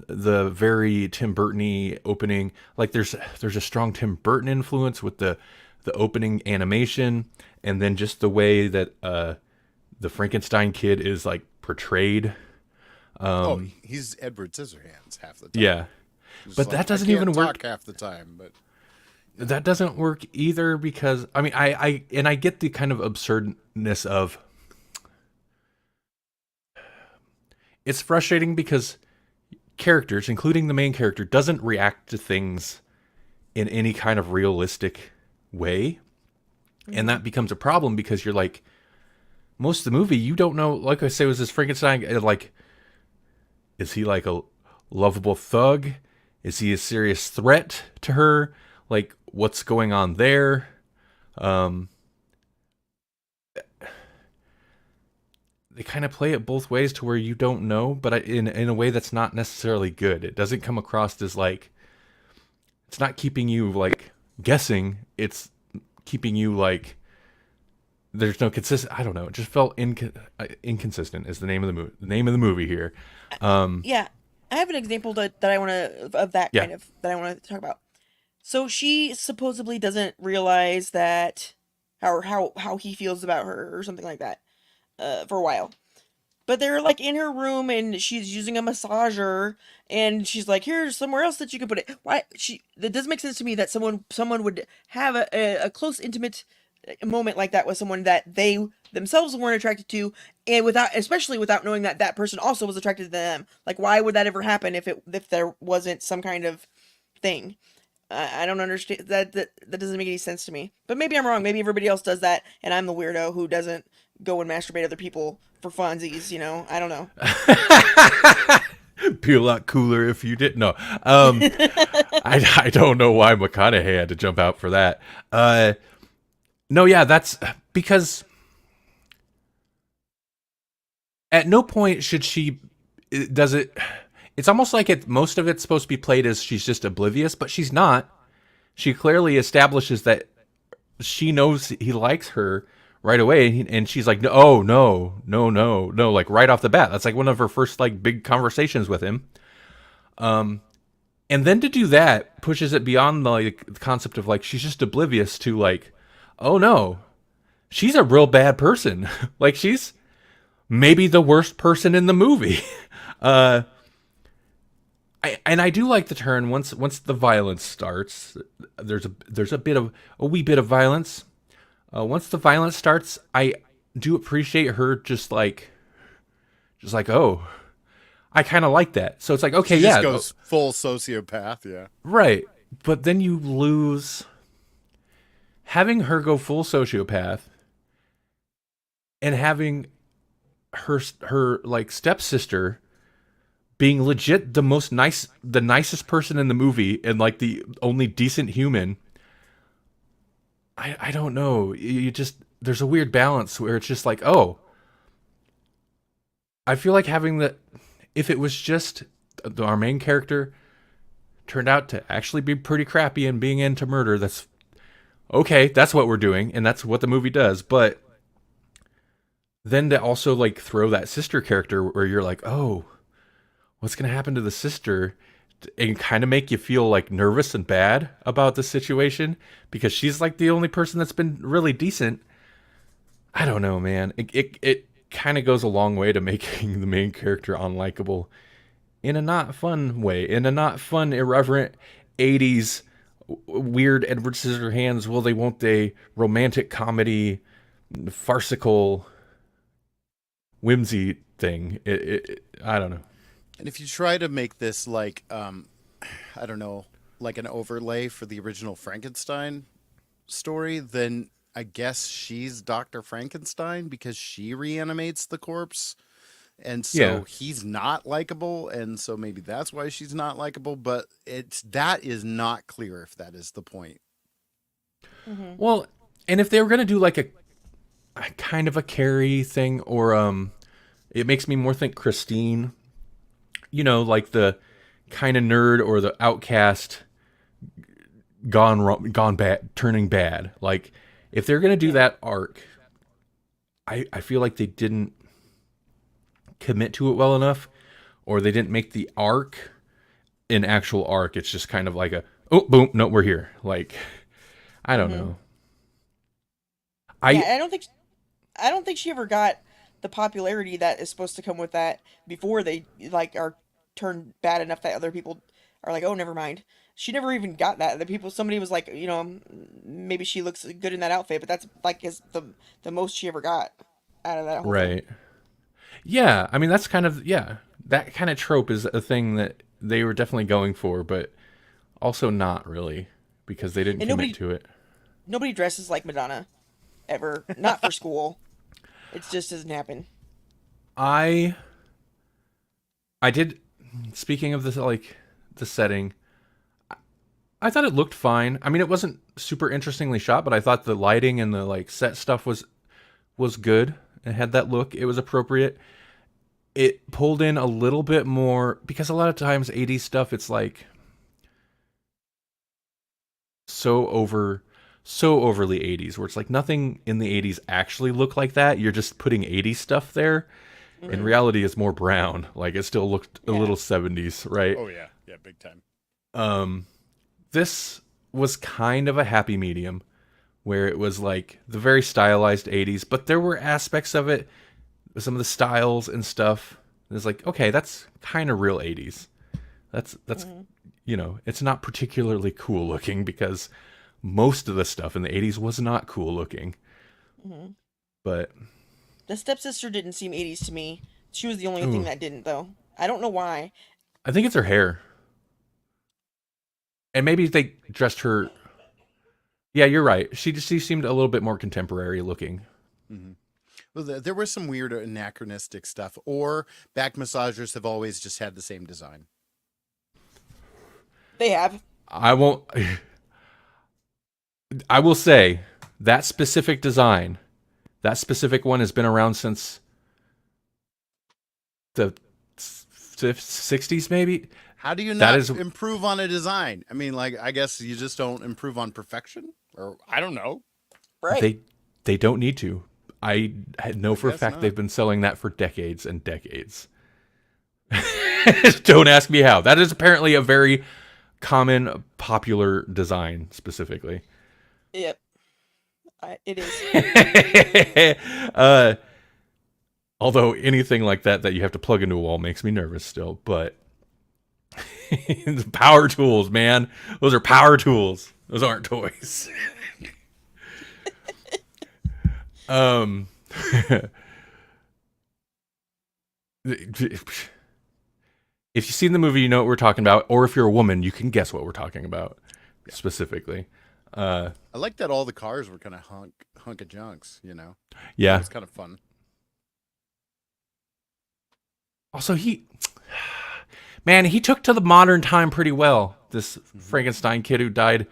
the very Tim Burton-y opening, like there's a strong Tim Burton influence with the opening animation, and then just the way that the Frankenstein kid is like portrayed. He's Edward Scissorhands half the time. Yeah, He's but like, that doesn't I can't even talk work. half the time. But That doesn't work either because I mean I get the kind of absurdness of. It's frustrating because characters, including the main character, doesn't react to things in any kind of realistic way. And that becomes a problem because you're like, most of the movie, you don't know, like I say, was this Frankenstein, like, is he like a lovable thug? Is he a serious threat to her? Like, what's going on there? They kind of play it both ways to where you don't know, but in a way that's not necessarily good. It doesn't come across as like, it's not keeping you like guessing. It's keeping you like, there's no consistent. I don't know. It just felt inconsistent. Is the name of the movie? The name of the movie here. Yeah, I have an example that I want to of that Yeah. kind of that I want to talk about. So she supposedly doesn't realize that how he feels about her or something like that for a while. But they're like in her room and she's using a massager and she's like, here's somewhere else that you can put it. Why that doesn't make sense to me that someone would have a close intimate moment like that with someone that they themselves weren't attracted to, and especially without knowing that that person also was attracted to them. Like why would that ever happen if there wasn't some kind of thing? I don't understand that doesn't make any sense to me. But maybe I'm wrong. Maybe everybody else does that, and I'm the weirdo who doesn't go and masturbate other people for funsies. You know, I don't know. Be a lot cooler if you didn't know. I don't know why McConaughey had to jump out for that. No, yeah, that's because at no point should she does it. It's almost like most of it's supposed to be played as she's just oblivious, but she's not. She clearly establishes that she knows he likes her right away, and she's like, "Oh no, no, no, no!" Like right off the bat, that's like one of her first like big conversations with him. And then to do that pushes it beyond like the concept of like she's just oblivious to like, "Oh no, she's a real bad person." Like she's maybe the worst person in the movie. I do like the turn once the violence starts. There's a wee bit of violence. Once the violence starts, I do appreciate her just like oh, I kind of like that. So it's like okay, she yeah, just goes full sociopath. Yeah, right. But then you lose having her go full sociopath and having her like stepsister being legit the nicest person in the movie and like the only decent human. I don't know. You just, there's a weird balance where it's just like, oh, I feel like having the, if it was just our main character turned out to actually be pretty crappy and being into murder, that's okay. That's what we're doing, and that's what the movie does. But then to also like throw that sister character where you're like, oh, what's gonna happen to the sister, and kind of make you feel like nervous and bad about the situation because she's like the only person that's been really decent. I don't know, man. It kind of goes a long way to making the main character unlikable in a not fun way, in a not fun, irreverent 80s weird Edward Scissorhands, will they, won't they, romantic comedy, farcical whimsy thing. I don't know. And if you try to make this like, I don't know, like an overlay for the original Frankenstein story, then I guess she's Dr. Frankenstein because she reanimates the corpse. And so Yeah. he's not likable. And so maybe that's why she's not likable. But that is not clear if that is the point. Well, and if they were gonna do like a kind of a Carrie thing, or it makes me more think Christine. You know, like the kind of nerd or the outcast gone bad, turning bad. Like if they're gonna do that arc, I feel like they didn't commit to it well enough, or they didn't make the arc an actual arc. It's just kind of like a, oh, boom, no, we're here. Like, I don't know. Yeah, I don't think she ever got the popularity that is supposed to come with that before they like are turned bad enough that other people are like, oh, never mind. She never even got that. Somebody was like, you know, maybe she looks good in that outfit, but that's like is the most she ever got out of that whole thing. Right. Yeah, I mean that's kind of, yeah, that kind of trope is a thing that they were definitely going for, but also not really because they didn't And commit to it. nobody dresses like Madonna ever. Not for school. It just doesn't happen. I did. Speaking of this, like the setting, I thought it looked fine. I mean, it wasn't super interestingly shot, but I thought the lighting and the like set stuff was good. It had that look. It was appropriate. It pulled in a little bit more because a lot of times 80s stuff, it's like so overly 80s, where it's like nothing in the 80s actually looked like that. You're just putting 80s stuff there. In reality, it's more brown. Like it still looked a little 70s, right? Oh, yeah. Yeah, big time. This was kind of a happy medium where it was like the very stylized 80s, but there were aspects of it, some of the styles and stuff. It's like, okay, that's kind of real 80s. That's you know, it's not particularly cool looking because most of the stuff in the 80s was not cool looking. But The stepsister didn't seem 80s to me. She was the only thing that didn't, though. I don't know why. I think it's her hair. And maybe they dressed her. Yeah, you're right. She seemed a little bit more contemporary looking. Well, there was some weird anachronistic stuff, or back massagers have always just had the same design. They have. I won't. I will say that specific design, that specific one has been around since the 60s, maybe. How do you That not is- improve on a design? I mean, like, I guess you just don't improve on perfection, or I don't know. Right. They don't need to. I know for a guess fact not. they've been selling that for decades and decades. Don't ask me how. That is apparently a very common, popular design, specifically. Yep. It is. Although anything like that you have to plug into a wall makes me nervous still. But power tools, man. Those are power tools. Those aren't toys. If you've seen the movie, you know what we're talking about. Or if you're a woman, you can guess what we're talking about specifically. I like that all the cars were kind of hunk of junks. That Yeah. was kind of fun. Also, he took to the modern time pretty well. This Frankenstein kid who died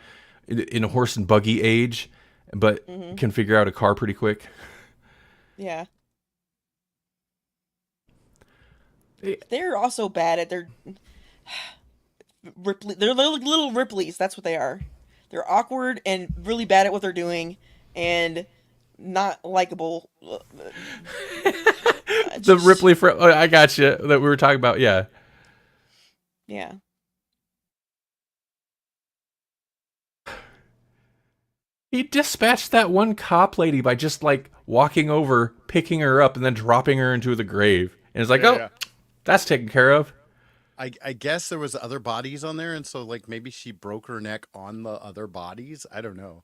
in a horse and buggy age, but can figure out a car pretty quick. Yeah. They're also bad at their Ripley. They're little Ripleys. That's what they are. They're awkward and really bad at what they're doing, and not likable. The Ripley I got you that we were talking about. Yeah. Yeah. He dispatched that one cop lady by just like walking over, picking her up, and then dropping her into the grave. And it's like, Yeah. that's taken care of. I guess there was other bodies on there, and so like maybe she broke her neck on the other bodies. I don't know.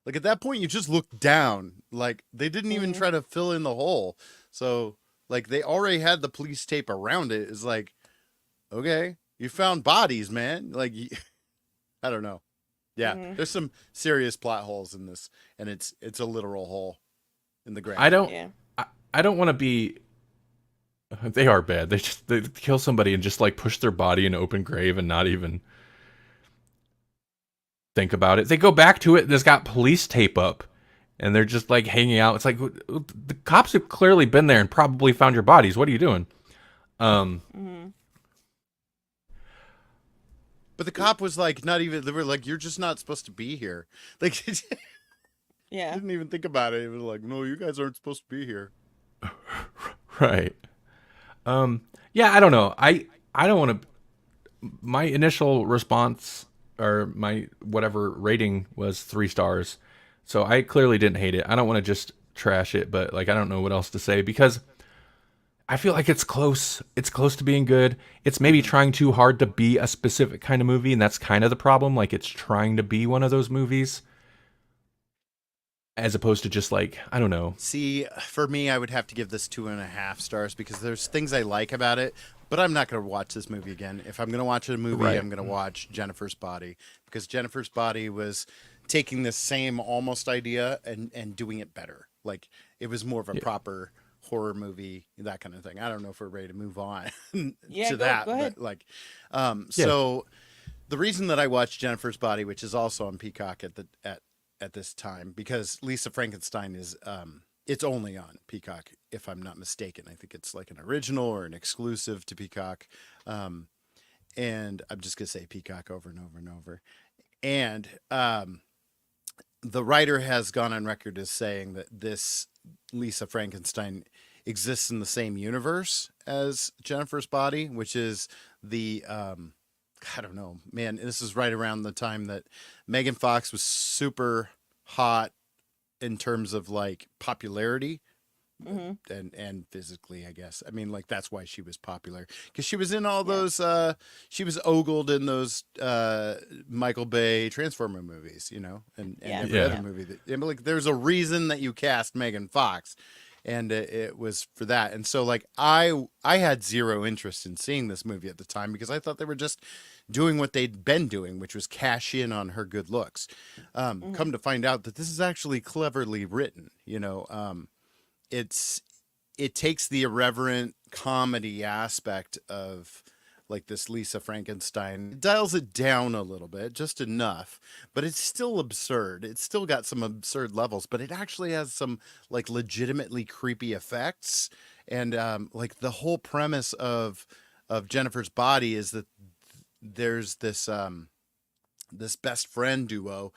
Like at that point, you just look down. Like they didn't even try to fill in the hole. So like they already had the police tape around it. It's like, okay, you found bodies, man. Like I don't know. Yeah, there's some serious plot holes in this, and it's a literal hole in the ground. I don't want to be. They are bad. They kill somebody and just like push their body in an open grave and not even think about it. They go back to it. There's got police tape up, and they're just like hanging out. It's like the cops have clearly been there and probably found your bodies. What are you doing? But the cop was like, not even. They were like, "You're just not supposed to be here." Like, Yeah. didn't even think about it. It was like, "No, you guys aren't supposed to be here." Right. Yeah, I don't know. I don't want to. My initial response or my whatever rating was 3 stars, so I clearly didn't hate it. I don't want to just trash it, but like I don't know what else to say because I feel like it's close. It's close to being good. It's maybe trying too hard to be a specific kind of movie, and that's kind of the problem. Like it's trying to be one of those movies, as opposed to just like I don't know. See, for me, I would have to give this 2.5 stars because there's things I like about it, but I'm not going to watch this movie again. If I'm going to watch a movie, Right. I'm going to watch Jennifer's Body because Jennifer's Body was taking the same almost idea and doing it better. Like it was more of a proper horror movie, that kind of thing. I don't know if we're ready to move on Yeah, to go that, ahead. but like, so the reason that I watched Jennifer's Body, which is also on Peacock at this time, because Lisa Frankenstein is it's only on Peacock if I'm not mistaken. I think it's like an original or an exclusive to Peacock, and I'm just gonna say Peacock over and over and over. And the writer has gone on record as saying that this Lisa Frankenstein exists in the same universe as Jennifer's Body, which is the I don't know, man. This is right around the time that Megan Fox was super hot in terms of like popularity and physically, I guess. I mean, like that's why she was popular because she was in all those. She was ogled in those Michael Bay Transformer movies, and every other movie. Like, there's a reason that you cast Megan Fox, and it was for that. And so, like, I had zero interest in seeing this movie at the time because I thought they were just doing what they'd been doing, which was cash in on her good looks. Come to find out that this is actually cleverly written. It takes the irreverent comedy aspect of like this Lisa Frankenstein, it dials it down a little bit, just enough, but it's still absurd. It's still got some absurd levels, but it actually has some like legitimately creepy effects. And like the whole premise of Jennifer's Body is that there's this this best friend duo.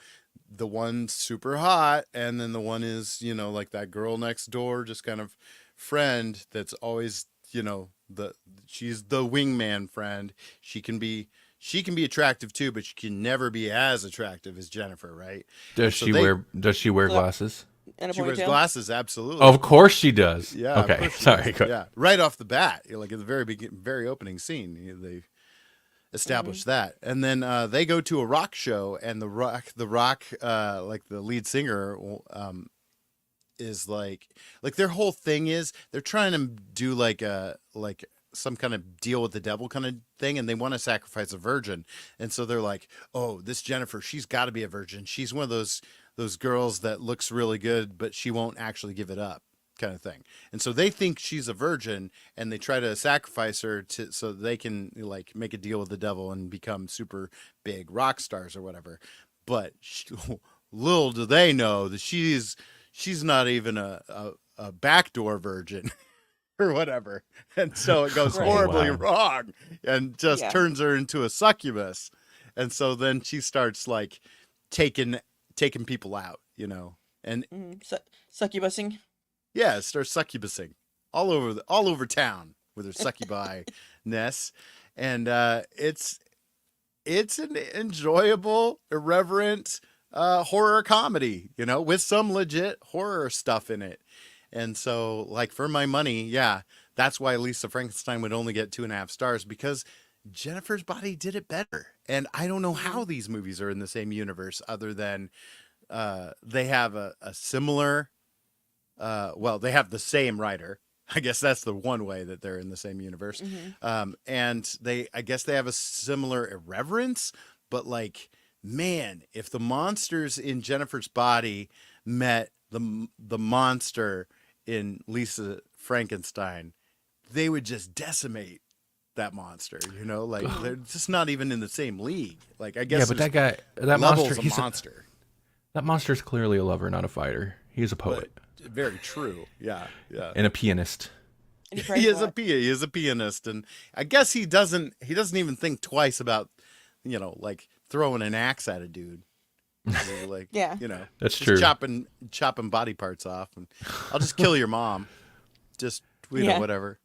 The one's super hot, and then the one is, like that girl next door, just kind of friend that's always, she's the wingman friend. She can be attractive too, but she can never be as attractive as Jennifer, right? Does she wear glasses? And a She wears ponytail. glasses, absolutely. Of course she does. Yeah. of Okay. course she Sorry. does. Yeah. Right off the bat, like at the very opening scene, they establish that, and then they go to a rock show, and the rock, like the lead singer, is like their whole thing is they're trying to do like some kind of deal with the devil kind of thing, and they want to sacrifice a virgin. And so they're like, "Oh, this Jennifer, she's got to be a virgin. She's one of those girls that looks really good, but she won't actually give it up." Kind of thing. And so they think she's a virgin, and they try to sacrifice her to so they can like make a deal with the devil and become super big rock stars or whatever. But little do they know that she's not even a backdoor virgin or whatever. And so it goes Right. horribly Wow. wrong and just Yeah. turns her into a succubus. And so then she starts like taking people out, you know. And Succubusing. yeah, starts succubusing all over town with her succubi ness. And it's an enjoyable, irreverent horror comedy, you know, with some legit horror stuff in it. And so, like, for my money, yeah, that's why Lisa Frankenstein would only get 2.5 stars, because Jennifer's Body did it better. And I don't know how these movies are in the same universe, other than they have a similar, well, they have the same writer. I guess that's the one way that they're in the same universe. And I guess they have a similar irreverence, but like, man, if the monsters in Jennifer's Body met the monster in Lisa Frankenstein, they would just decimate that monster, you know, like they're just not even in the same league. Like, I guess Yeah, but that guy, that levels monster, of monster. that monster's clearly a lover, not a fighter. He's a poet Very true. Yeah, yeah. and a pianist. And He is a pianist, and I guess he doesn't even think twice about, you know, like throwing an axe at a dude. Like, Yeah. you know, That's just true. chopping body parts off, and I'll just kill your mom. Just, you know, Yeah. whatever.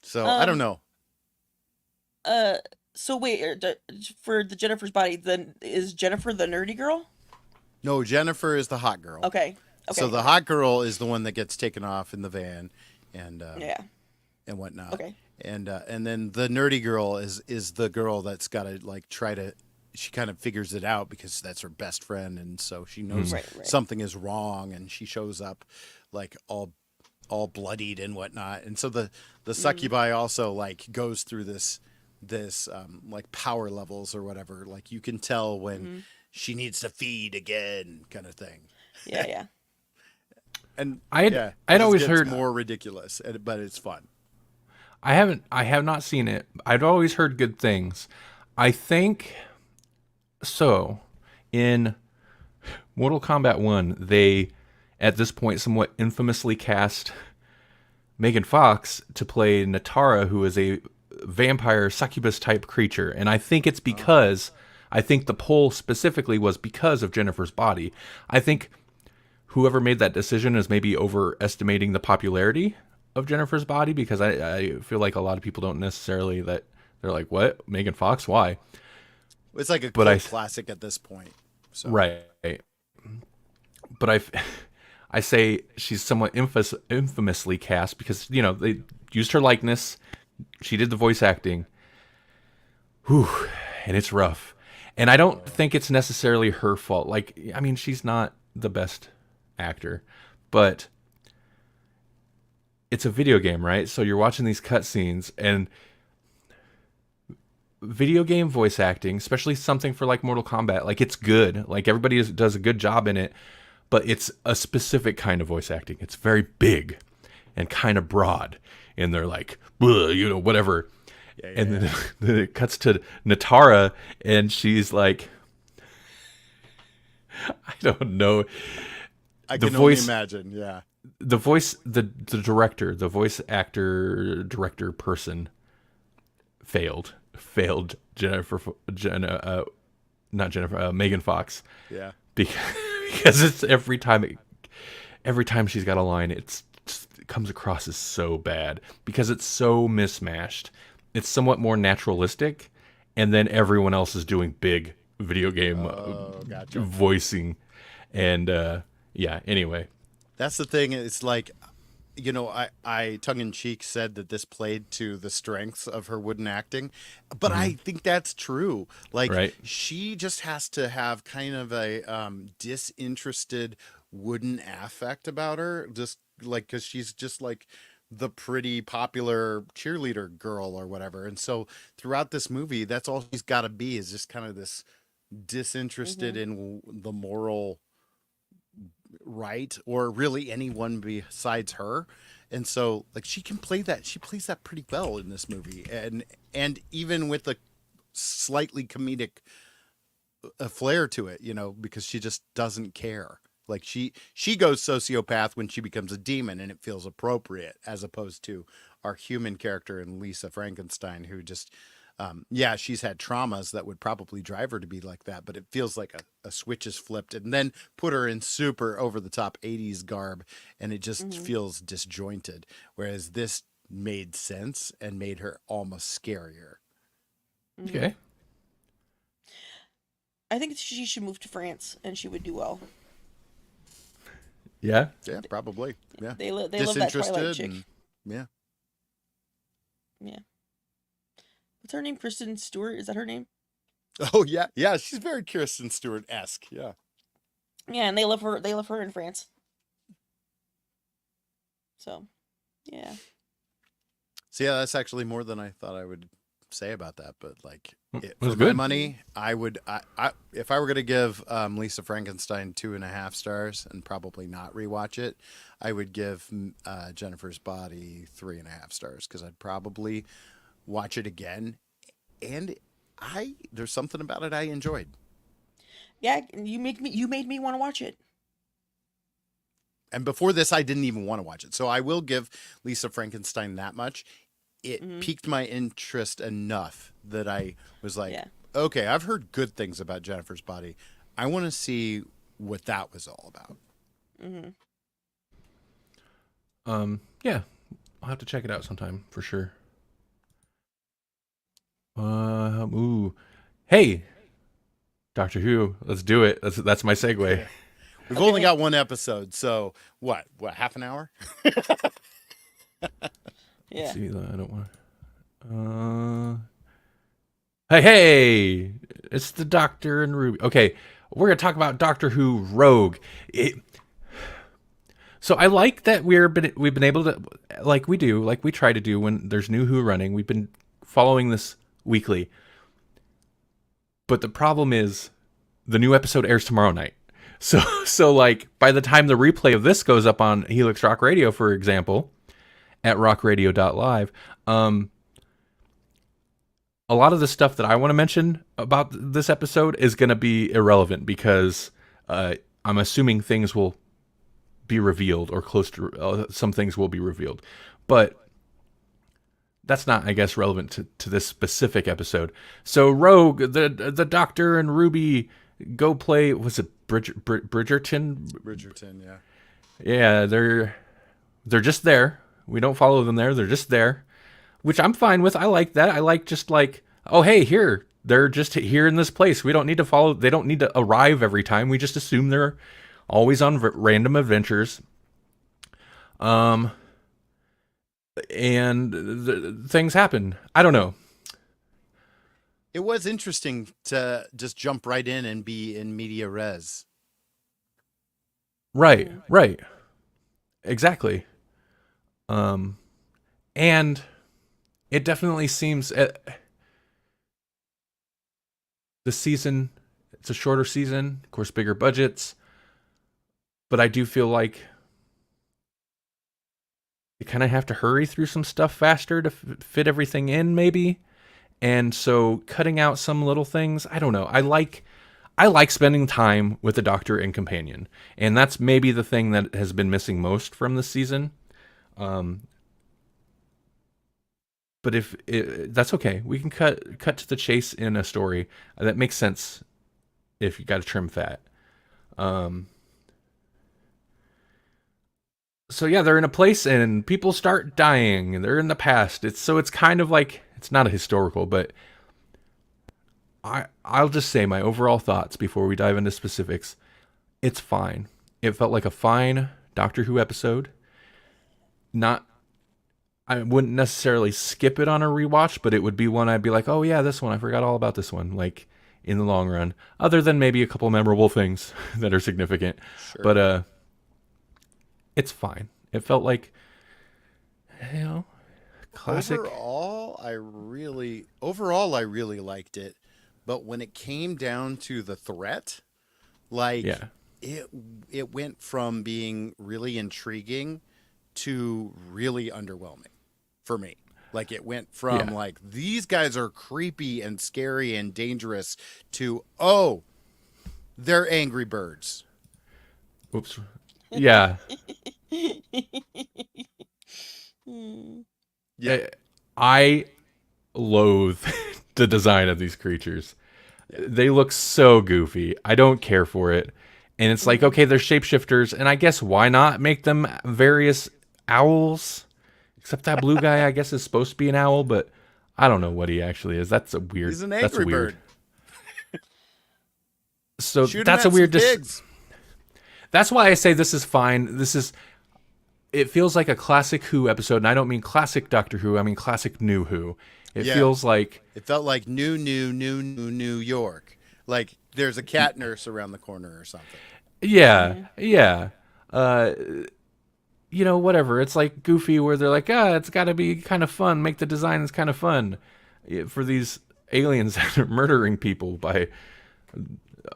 So I don't know. So wait, for the Jennifer's Body, then is Jennifer the nerdy girl? No, Jennifer is the hot girl. Okay. So the hot girl is the one that gets taken off in the van, and Yeah. and whatnot. Okay. And then the nerdy girl is the girl that's got to like try to. She kind of figures it out because that's her best friend, and so she knows Right. something is wrong, and she shows up like all bloodied and whatnot. And so the succubi also like goes through this like power levels or whatever. Like, you can tell when she needs to feed again, kind of thing. Yeah. Yeah. And I'd it always gets heard- more ridiculous, but it's fun. I have not seen it. I'd always heard good things. I think so. In Mortal Kombat 1, they at this point somewhat infamously cast Megan Fox to play Natara, who is a vampire succubus type creature. And I think it's because I think the poll specifically was because of Jennifer's Body. I think whoever made that decision is maybe overestimating the popularity of Jennifer's Body, because I feel like a lot of people don't necessarily that they're like, what? Megan Fox? Why? It's like a But cult classic at this point. So. Right. But I say she's somewhat infamously cast because, you know, they used her likeness. She did the voice acting. Whew. And it's rough. And I don't think it's necessarily her fault. Like, I mean, she's not the best actor, but it's a video game, right? So you're watching these cutscenes, and video game voice acting, especially something for like Mortal Kombat, like, it's good. Like, everybody does a good job in it, but it's a specific kind of voice acting. It's very big and kind of broad, and they're like, you know, whatever. And then it cuts to Natara, and she's like, I don't know. I The can voice- only imagine. Yeah. The voice, the director, the voice actor, director person failed Megan Fox, Yeah. because it's every time she's got a line, it comes across as so bad because it's so mismatched. It's somewhat more naturalistic, and then everyone else is doing big video game Gotcha. voicing, and yeah. Anyway, That's the thing. It's like, you know, I tongue-in-cheek said that this played to the strengths of her wooden acting, but I think that's true. Like, Right. she just has to have kind of a disinterested wooden affect about her, just like, because she's just like the pretty popular cheerleader girl or whatever. And so throughout this movie, that's all she's got to be, is just kind of this disinterested Mm-hmm. in the moral right, or really anyone besides her. And so like she plays that pretty well in this movie. And even with a slightly comedic a flair to it, you know, because she just doesn't care. Like she goes sociopath when she becomes a demon, and it feels appropriate, as opposed to our human character in Lisa Frankenstein, who just yeah, she's had traumas that would probably drive her to be like that, but it feels like a switch is flipped and then put her in super over the top 80s garb, and it just Mm-hmm. feels disjointed. Whereas this made sense and made her almost scarier. Mm-hmm. Okay. I think she should move to France, and she would do well. Yeah. Yeah, probably. Yeah. They love that Twilight Disinterested chick. and yeah. Yeah. What's her name? Kristen Stewart? Is that her name? Oh yeah, yeah. She's very Kirsten Stewart-esque. Yeah. Yeah, and they love her. They love her in France. So, yeah. So yeah, that's actually more than I thought I would say about that. But like, It for was my good. money, I would. I if I were gonna give Lisa Frankenstein 2.5 stars and probably not rewatch it, I would give Jennifer's Body 3.5 stars, because I'd probably watch it again. And there's something about it I enjoyed. Yeah, you made me want to watch it. And before this, I didn't even want to watch it. So I will give Lisa Frankenstein that much. It Mm-hmm. piqued my interest enough that I was like, Yeah. okay, I've heard good things about Jennifer's Body. I want to see what that was all about. Mm-hmm. Yeah. I'll have to check it out sometime for sure. Ooh. Hey, Doctor Who, let's do it. That's my segue. We've Okay. only got one episode, so what, half an hour? Yeah. See, I don't want. Hey! It's the Doctor and Ruby. Okay, we're gonna talk about Doctor Who Rogue. So I like that we've been able to, like we try to do when there's new Who running. We've been following this weekly, but the problem is the new episode airs tomorrow night. So like by the time the replay of this goes up on Helix Rock Radio, for example, at rockradio.live, a lot of the stuff that I want to mention about this episode is going to be irrelevant, because I'm assuming things will be revealed, or close to some things will be revealed. But that's not, I guess, relevant to this specific episode. So Rogue, the Doctor and Ruby go play, was it Bridgerton? Bridgerton, yeah. Yeah, they're just there. We don't follow them there. They're just there, which I'm fine with. I like that. I like just like, oh, hey, here. They're just here in this place. We don't need to follow. They don't need to arrive every time. We just assume they're always on random adventures. And things happen. I don't know. It was interesting to just jump right in and be in media res. Right. Exactly. And it definitely seems the season, it's a shorter season, of course, bigger budgets, but I do feel like you kind of have to hurry through some stuff faster to fit everything in, maybe. And so cutting out some little things, I don't know. I like spending time with the Doctor and companion, and that's maybe the thing that has been missing most from this season. But that's okay, we can cut to the chase in a story that makes sense if you got to trim fat. So yeah, they're in a place and people start dying, and they're in the past. It's kind of like, it's not a historical, but I'll just say my overall thoughts before we dive into specifics. It's fine. It felt like a fine Doctor Who episode. I wouldn't necessarily skip it on a rewatch, but it would be one I'd be like, oh yeah, this one, I forgot all about this one, like in the long run. Other than maybe a couple memorable things that are significant. Sure. But it's fine. It felt like you know, classic. Overall I really liked it, but when it came down to the threat, like Yeah. it went from being really intriguing to really underwhelming for me. Like it went from Yeah. like these guys are creepy and scary and dangerous to oh, they're angry birds. Oops. Yeah. Yeah. I loathe the design of these creatures. They look so goofy. I don't care for it. And it's like, okay, they're shapeshifters, and I guess why not make them various owls? Except that blue guy, I guess, is supposed to be an owl, but I don't know what he actually is. That's a weird. He's an That's angry weird. bird. So Shoot him that's at a weird. some pigs. That's why I say this is fine. This is. It feels like a classic Who episode, and I don't mean classic Doctor Who. I mean classic New Who. It Yeah. feels like. It felt like New York. Like there's a cat nurse around the corner or something. Yeah, yeah. Whatever. It's like Goofy, where they're like, it's got to be kind of fun. Make the designs kind of fun for these aliens that are murdering people by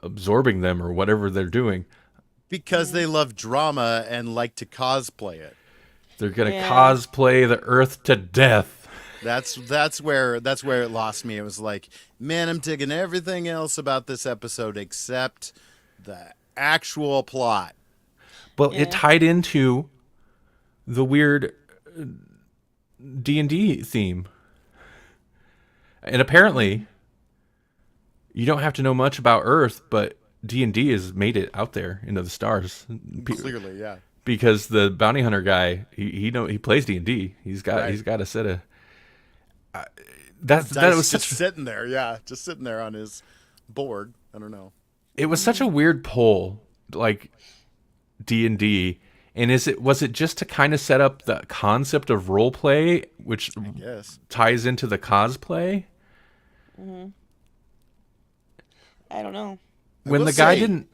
absorbing them or whatever they're doing. Because they love drama and like to cosplay it. They're gonna Yeah. cosplay the Earth to death. That's where it lost me. It was like, man, I'm digging everything else about this episode except the actual plot. But Yeah. it tied into the weird D&D theme. And apparently, you don't have to know much about Earth, but D&D has made it out there into the stars. Clearly, yeah. Because the bounty hunter guy, he plays D&D. He's got a set of that Dice was just such sitting there, yeah, just sitting there on his board. I don't know. it was such a weird pull, like D&D. And was it just to kind of set up the concept of role play, which Yes. ties into the cosplay? I don't know. When will the guy say, didn't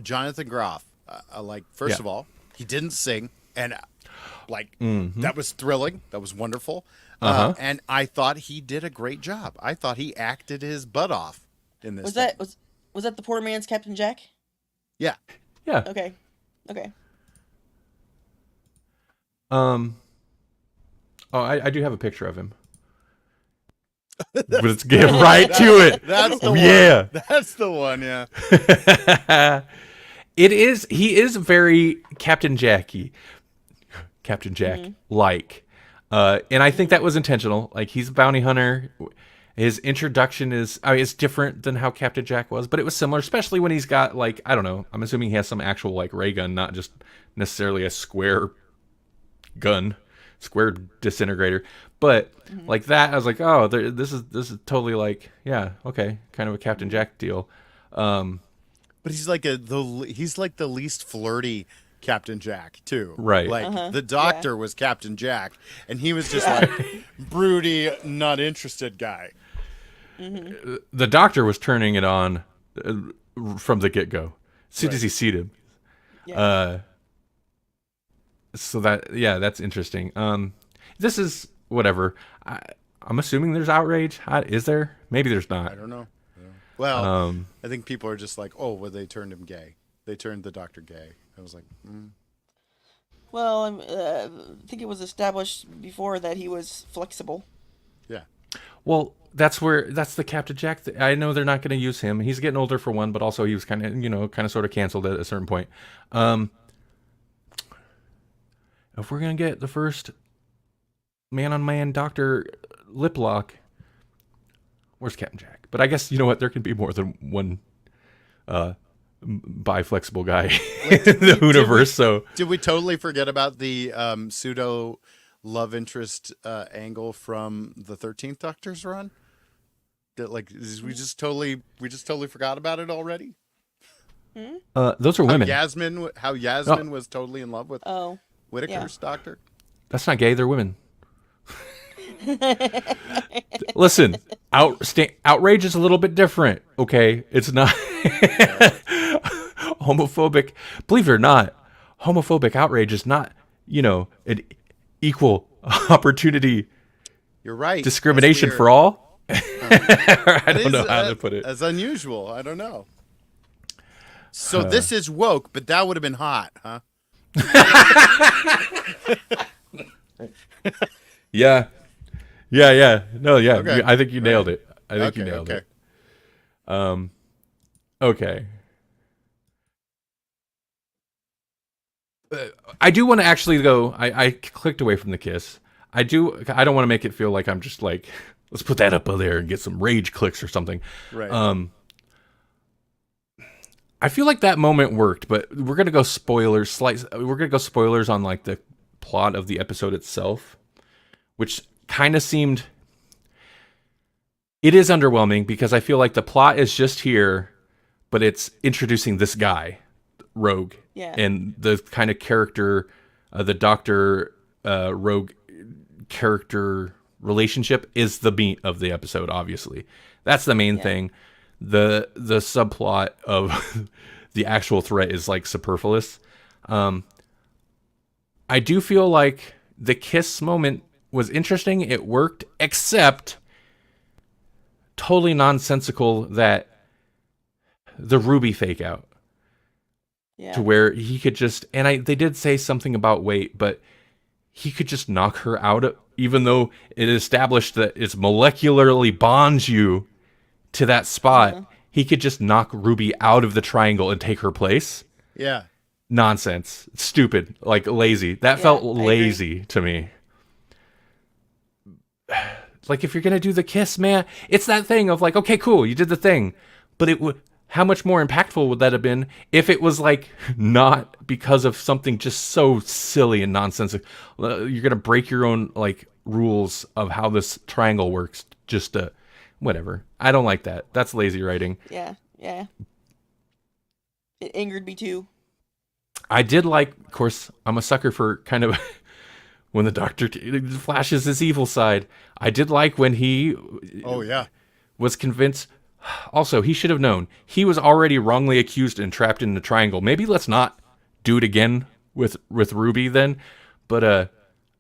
Jonathan Groff, first Yeah. of all, he didn't sing, and Mm-hmm. that was thrilling. That was wonderful. Uh-huh. And I thought he did a great job. I thought he acted his butt off in this. Was thing. that was that the poor man's Captain Jack? Yeah. yeah. Okay. Okay. I do have a picture of him. But let's get right to it. That's the one. Yeah. That's the one. Yeah. He is very Captain Jackie. Captain Jack like. And I think that was intentional. Like, he's a bounty hunter. His introduction it's different than how Captain Jack was, but it was similar, especially when he's got, like, I don't know, I'm assuming he has some actual, like, ray gun, not just necessarily a square gun, square disintegrator. But like that, I was like, oh, this is totally like, yeah, okay, kind of a Captain Jack deal. But he's like he's like the least flirty Captain Jack too. Right. Like the Doctor was Captain Jack, and he was just like broody, not interested guy. The Doctor was turning it on from the get-go. As soon as he seen him. Yeah. So that's interesting. This is whatever. I'm assuming there's outrage. Is there? Maybe there's not. I don't know. Well, I think people are just like, oh, well, they turned him gay. They turned the Doctor gay. I was like, Well, I think it was established before that he was flexible. yeah. Well, that's the Captain Jack. I know they're not going to use him. He's getting older for one, but also he was kind of sort of canceled at a certain point. If we're going to get the first man-on-man Doctor lip lock, where's Captain Jack? But I guess, you know what, there can be more than one bi-flexible guy in the universe. So Did we totally forget about the pseudo love interest angle from the 13th Doctor's run? That we just totally forgot about it already. those are women. How Yasmin was totally in love with Oh. Whitaker's Doctor. That's not gay. They're women. Listen, outrage is a little bit different. Okay, it's not homophobic. Believe it or not, homophobic outrage is not, an equal opportunity You're right. discrimination That's for weird. all. I don't know how to put it. As unusual. I don't know. So this is woke, but that would have been hot, huh? Yeah. No, yeah. Okay. I think you nailed it. I think you Okay, nailed okay. it. Okay. I do want to actually go. I clicked away from the kiss. I don't want to make it feel like I'm just like, let's put that up there and get some rage clicks or something. Right. I feel like that moment worked, but we're gonna go spoilers. We're gonna go spoilers on like the plot of the episode itself, which kind of seemed. It is underwhelming because I feel like the plot is just here, but it's introducing this guy, Rogue, Yeah. and the kind of character, the Doctor Rogue character relationship is the meat of the episode. Obviously, that's the main thing. The subplot of the actual threat is like superfluous. I do feel like the kiss moment was interesting. It worked, except totally nonsensical that the Ruby fake out Yeah. to where he could just, and they did say something about weight, but he could just knock her out, even though it established that it's molecularly bonds you to that spot. He could just knock Ruby out of the triangle and take her place. Yeah. Nonsense. Stupid. Like lazy. That felt lazy to me. Like, if you're gonna do the kiss, man, it's that thing of like, okay, cool, you did the thing, but it would. How much more impactful would that have been if it was like not because of something just so silly and nonsensical? You're gonna break your own like rules of how this triangle works just to whatever. I don't like that. That's lazy writing. Yeah. It angered me too. I did like, of course, I'm a sucker for kind of when the Doctor flashes his evil side. I did like when he was convinced. Also, he should have known. He was already wrongly accused and trapped in the triangle. Maybe let's not do it again with Ruby then. But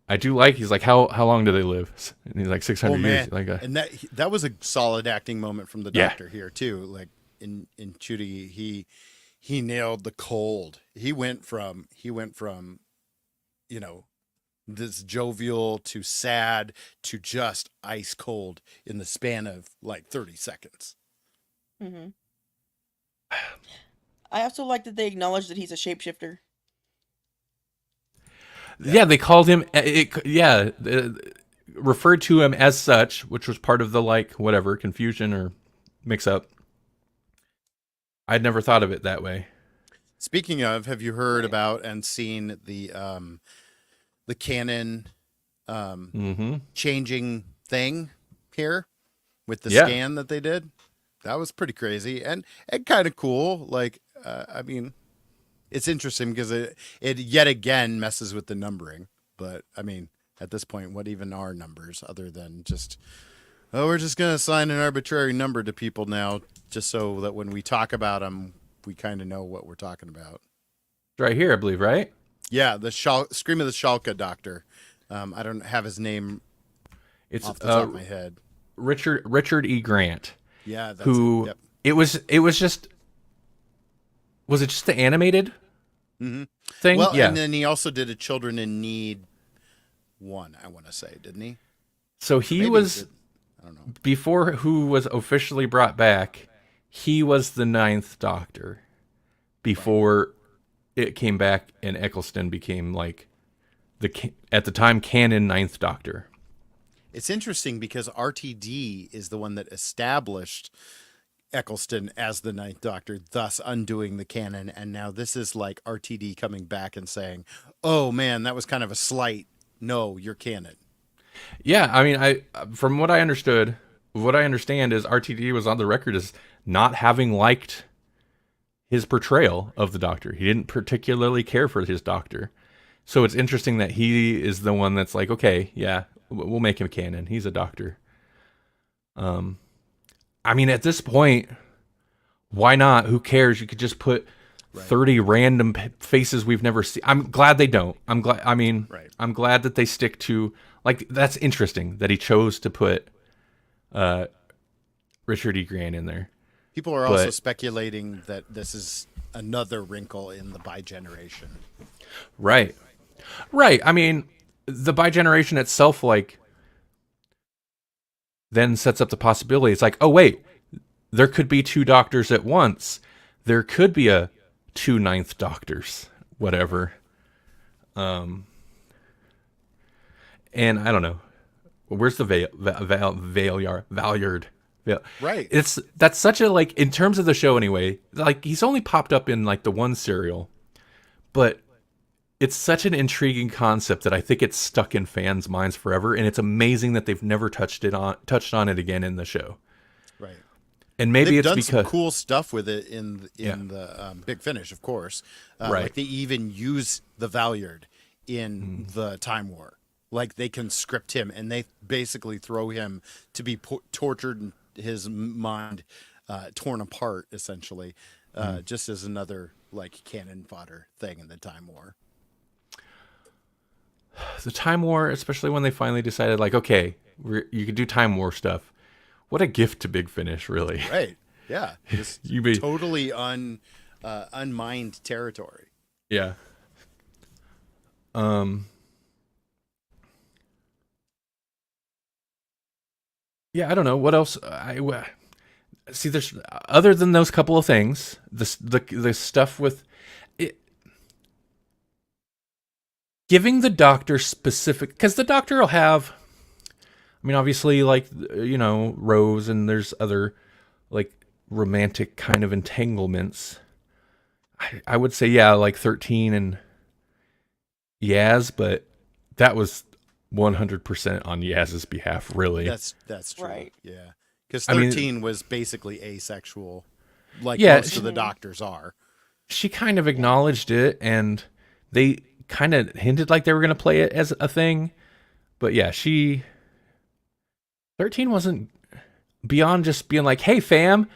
I do like, he's like, how long do they live? And he's like 600 years. Like and that was a solid acting moment from the Doctor here too. Like in Judy, he nailed the cold. He went from this jovial to sad to just ice cold in the span of like 30 seconds. Mm-hmm. I also like that they acknowledge that he's a shapeshifter. Yeah, they called him. Referred to him as such, which was part of the like whatever confusion or mix up. I'd never thought of it that way. Speaking of, have you heard about and seen the canon changing thing here with the scan that they did? That was pretty crazy and kind of cool. Like, I mean, it's interesting because it yet again messes with the numbering. But I mean, at this point, what even are numbers other than just, we're just going to assign an arbitrary number to people now, just so that when we talk about them, we kind of know what we're talking about. Right here, I believe, right? Yeah, the Scream of the Shalka Doctor. I don't have his name off the top of my head. Richard E. Grant. Yeah, that's who it. Yep. It was just. Was it just the animated thing? Well, yeah. And then he also did a Children in Need 1, I want to say, didn't he? So he was, I don't know. before Who was officially brought back, he was the 9th Doctor. Before it came back and Eccleston became like at the time canon 9th Doctor. It's interesting because RTD is the one that established Eccleston as the 9th Doctor, thus undoing the canon. And now this is like RTD coming back and saying, oh man, that was kind of a slight. No, you're canon. Yeah, I mean, from what I understand is RTD was on the record as not having liked his portrayal of the Doctor. He didn't particularly care for his Doctor. So it's interesting that he is the one that's like, okay, yeah, we'll make him canon. He's a Doctor. I mean, at this point, why not? Who cares? You could just put 30 random faces we've never seen. I'm glad they don't. I'm glad. I mean, Right. I'm glad that they stick to, like, that's interesting that he chose to put Richard E. Grant in there. People are also But speculating that this is another wrinkle in the bi-generation. right, right. I mean, the bi-generation itself, like, then sets up the possibility. It's like, oh wait, there could be two doctors at once. There could be a two ninth doctors, whatever. And I don't know. Where's the Valyard? Right. That's such a, like, in terms of the show anyway, like, he's only popped up in like the one serial, but it's such an intriguing concept that I think it's stuck in fans' minds forever, and it's amazing that they've never touched on it again in the show. Right. And maybe They've it's done because some cool stuff with it in the Big Finish, of course. Right. Like they even use the Valyard in the Time War. Like they can script him, and they basically throw him to be tortured and his mind torn apart, essentially, just as another like cannon fodder thing in the Time War. the Time War, especially when they finally decided, like, okay, you could do Time War stuff. What a gift to Big Finish, really. Right. Yeah. Just You be- totally unmined territory. Yeah. Yeah, I don't know what else. See. There's, other than those couple of things, the stuff with it, giving the Doctor specific, because the Doctor will have. I mean, obviously, like, you know, Rose, and there's other, like, romantic kind of entanglements. I would say, yeah, like 13 and Yaz, but that was 100% on Yaz's behalf, really. That's true. Right. Yeah. Because I mean- 13 was basically asexual, like Yeah, most of the doctors are. She kind of acknowledged it, and they kind of hinted like they were going to play it as a thing. But yeah, 13 wasn't, beyond just being like, hey, fam,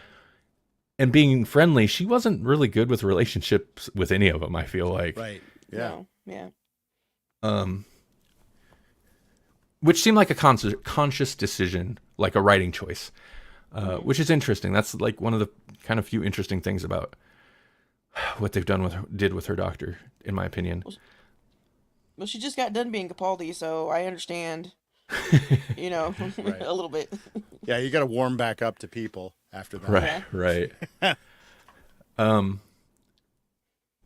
and being friendly. She wasn't really good with relationships with any of them, I feel like. Right. Yeah. No, yeah. Which seemed like a conscious decision, like a writing choice, which is interesting. That's like one of the kind of few interesting things about what they've did with her Doctor, in my opinion. Well, she just got done being Capaldi, so I understand, you know, Right. a little bit. Yeah. You got to warm back up to people after that. Right.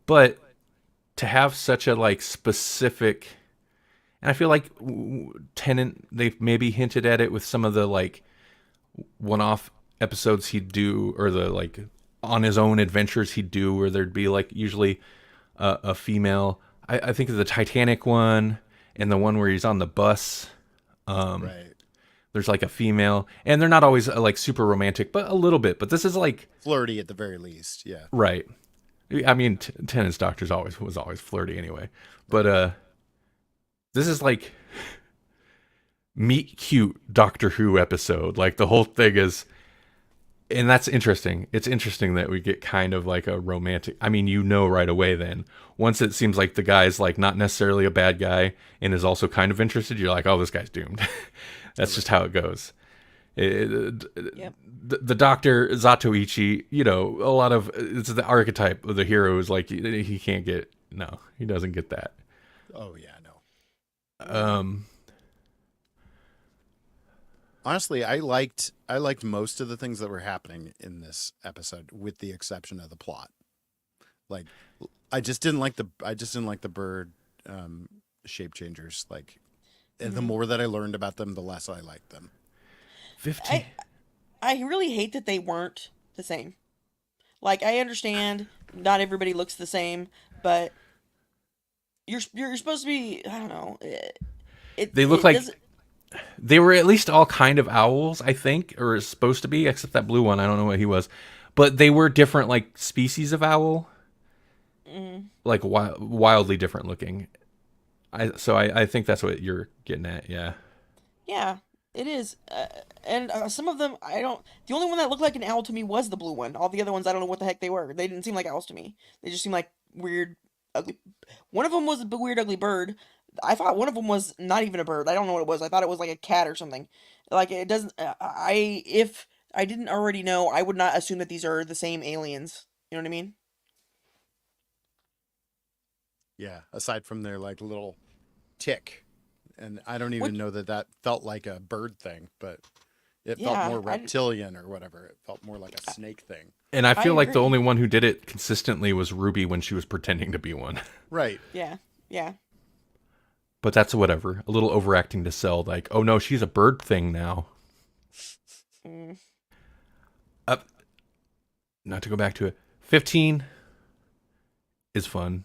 But to have such a, like, specific, and I feel like Tennant, they've maybe hinted at it with some of the, like, one-off episodes he'd do, or the, like, on his own adventures he'd do, where there'd be, like, usually a female. I think of the Titanic one, and the one where he's on the bus. Right. There's, like, a female, and they're not always like super romantic, but a little bit. But this is like Flirty at the very least. Yeah. right. I mean, Tennant's Doctor's was always flirty anyway. But this is like meet cute Doctor Who episode. Like, the whole thing is, and that's interesting. It's interesting that we get kind of like a romantic. I mean, you know, right away then. Once it seems like the guy's, like, not necessarily a bad guy and is also kind of interested, you're like, oh, this guy's doomed. That's just how it goes. Yep. The Doctor, Zatoichi, you know, a lot of, it's the archetype of the hero is like, he can't get, no, he doesn't get that. Oh yeah. No. Honestly, I liked most of the things that were happening in this episode, with the exception of the plot. Like, I just didn't like the bird shape changers. Like, and the more that I learned about them, the less I liked them. 15. I really hate that they weren't the same. Like, I understand not everybody looks the same, but you're supposed to be, I don't know. They look like they were at least all kind of owls, I think, or is supposed to be, except that blue one. I don't know what he was, but they were different, like, species of owl, like wildly different looking. I think that's what you're getting at. Yeah. Yeah. It is, and some of them I don't. The only one that looked like an owl to me was the blue one. All the other ones I don't know what the heck they were. They didn't seem like owls to me. They just seemed like weird, ugly. One of them was a weird, ugly bird. I thought one of them was not even a bird. I don't know what it was. I thought it was like a cat or something. Like it doesn't. I if I didn't already know, I would not assume that these are the same aliens. You know what I mean? Yeah, aside from their like little tick, and I don't even Which know that that felt like a bird thing, but it felt yeah, more reptilian or whatever. It felt more like a snake thing. And I I feel like the agree. only one who did it consistently was Ruby when she was pretending to be one. Right. Yeah, yeah. But that's whatever. A little overacting to sell, like, oh no, she's a bird thing now. Mm. Uh, Not to go back to it. 15 is fun.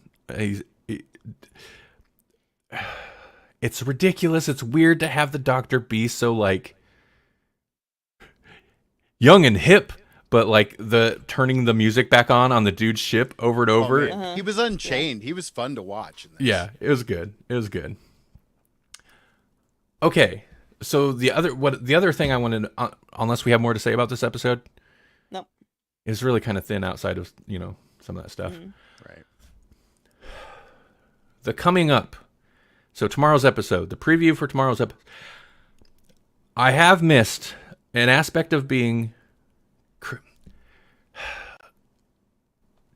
It's ridiculous. It's weird to have the Doctor be so like young and hip, but like the turning the music back on the dude's ship over and Oh over. man, he was Yeah. unchained. He was fun to watch in this. Yeah, it was good. It was good. Okay, so the other thing I wanted, unless we have more to say about this episode, Nope. is really kind of thin outside of some of that stuff. Mm. Right. The coming up. So tomorrow's episode, the preview for tomorrow's episode. I have missed an aspect of being.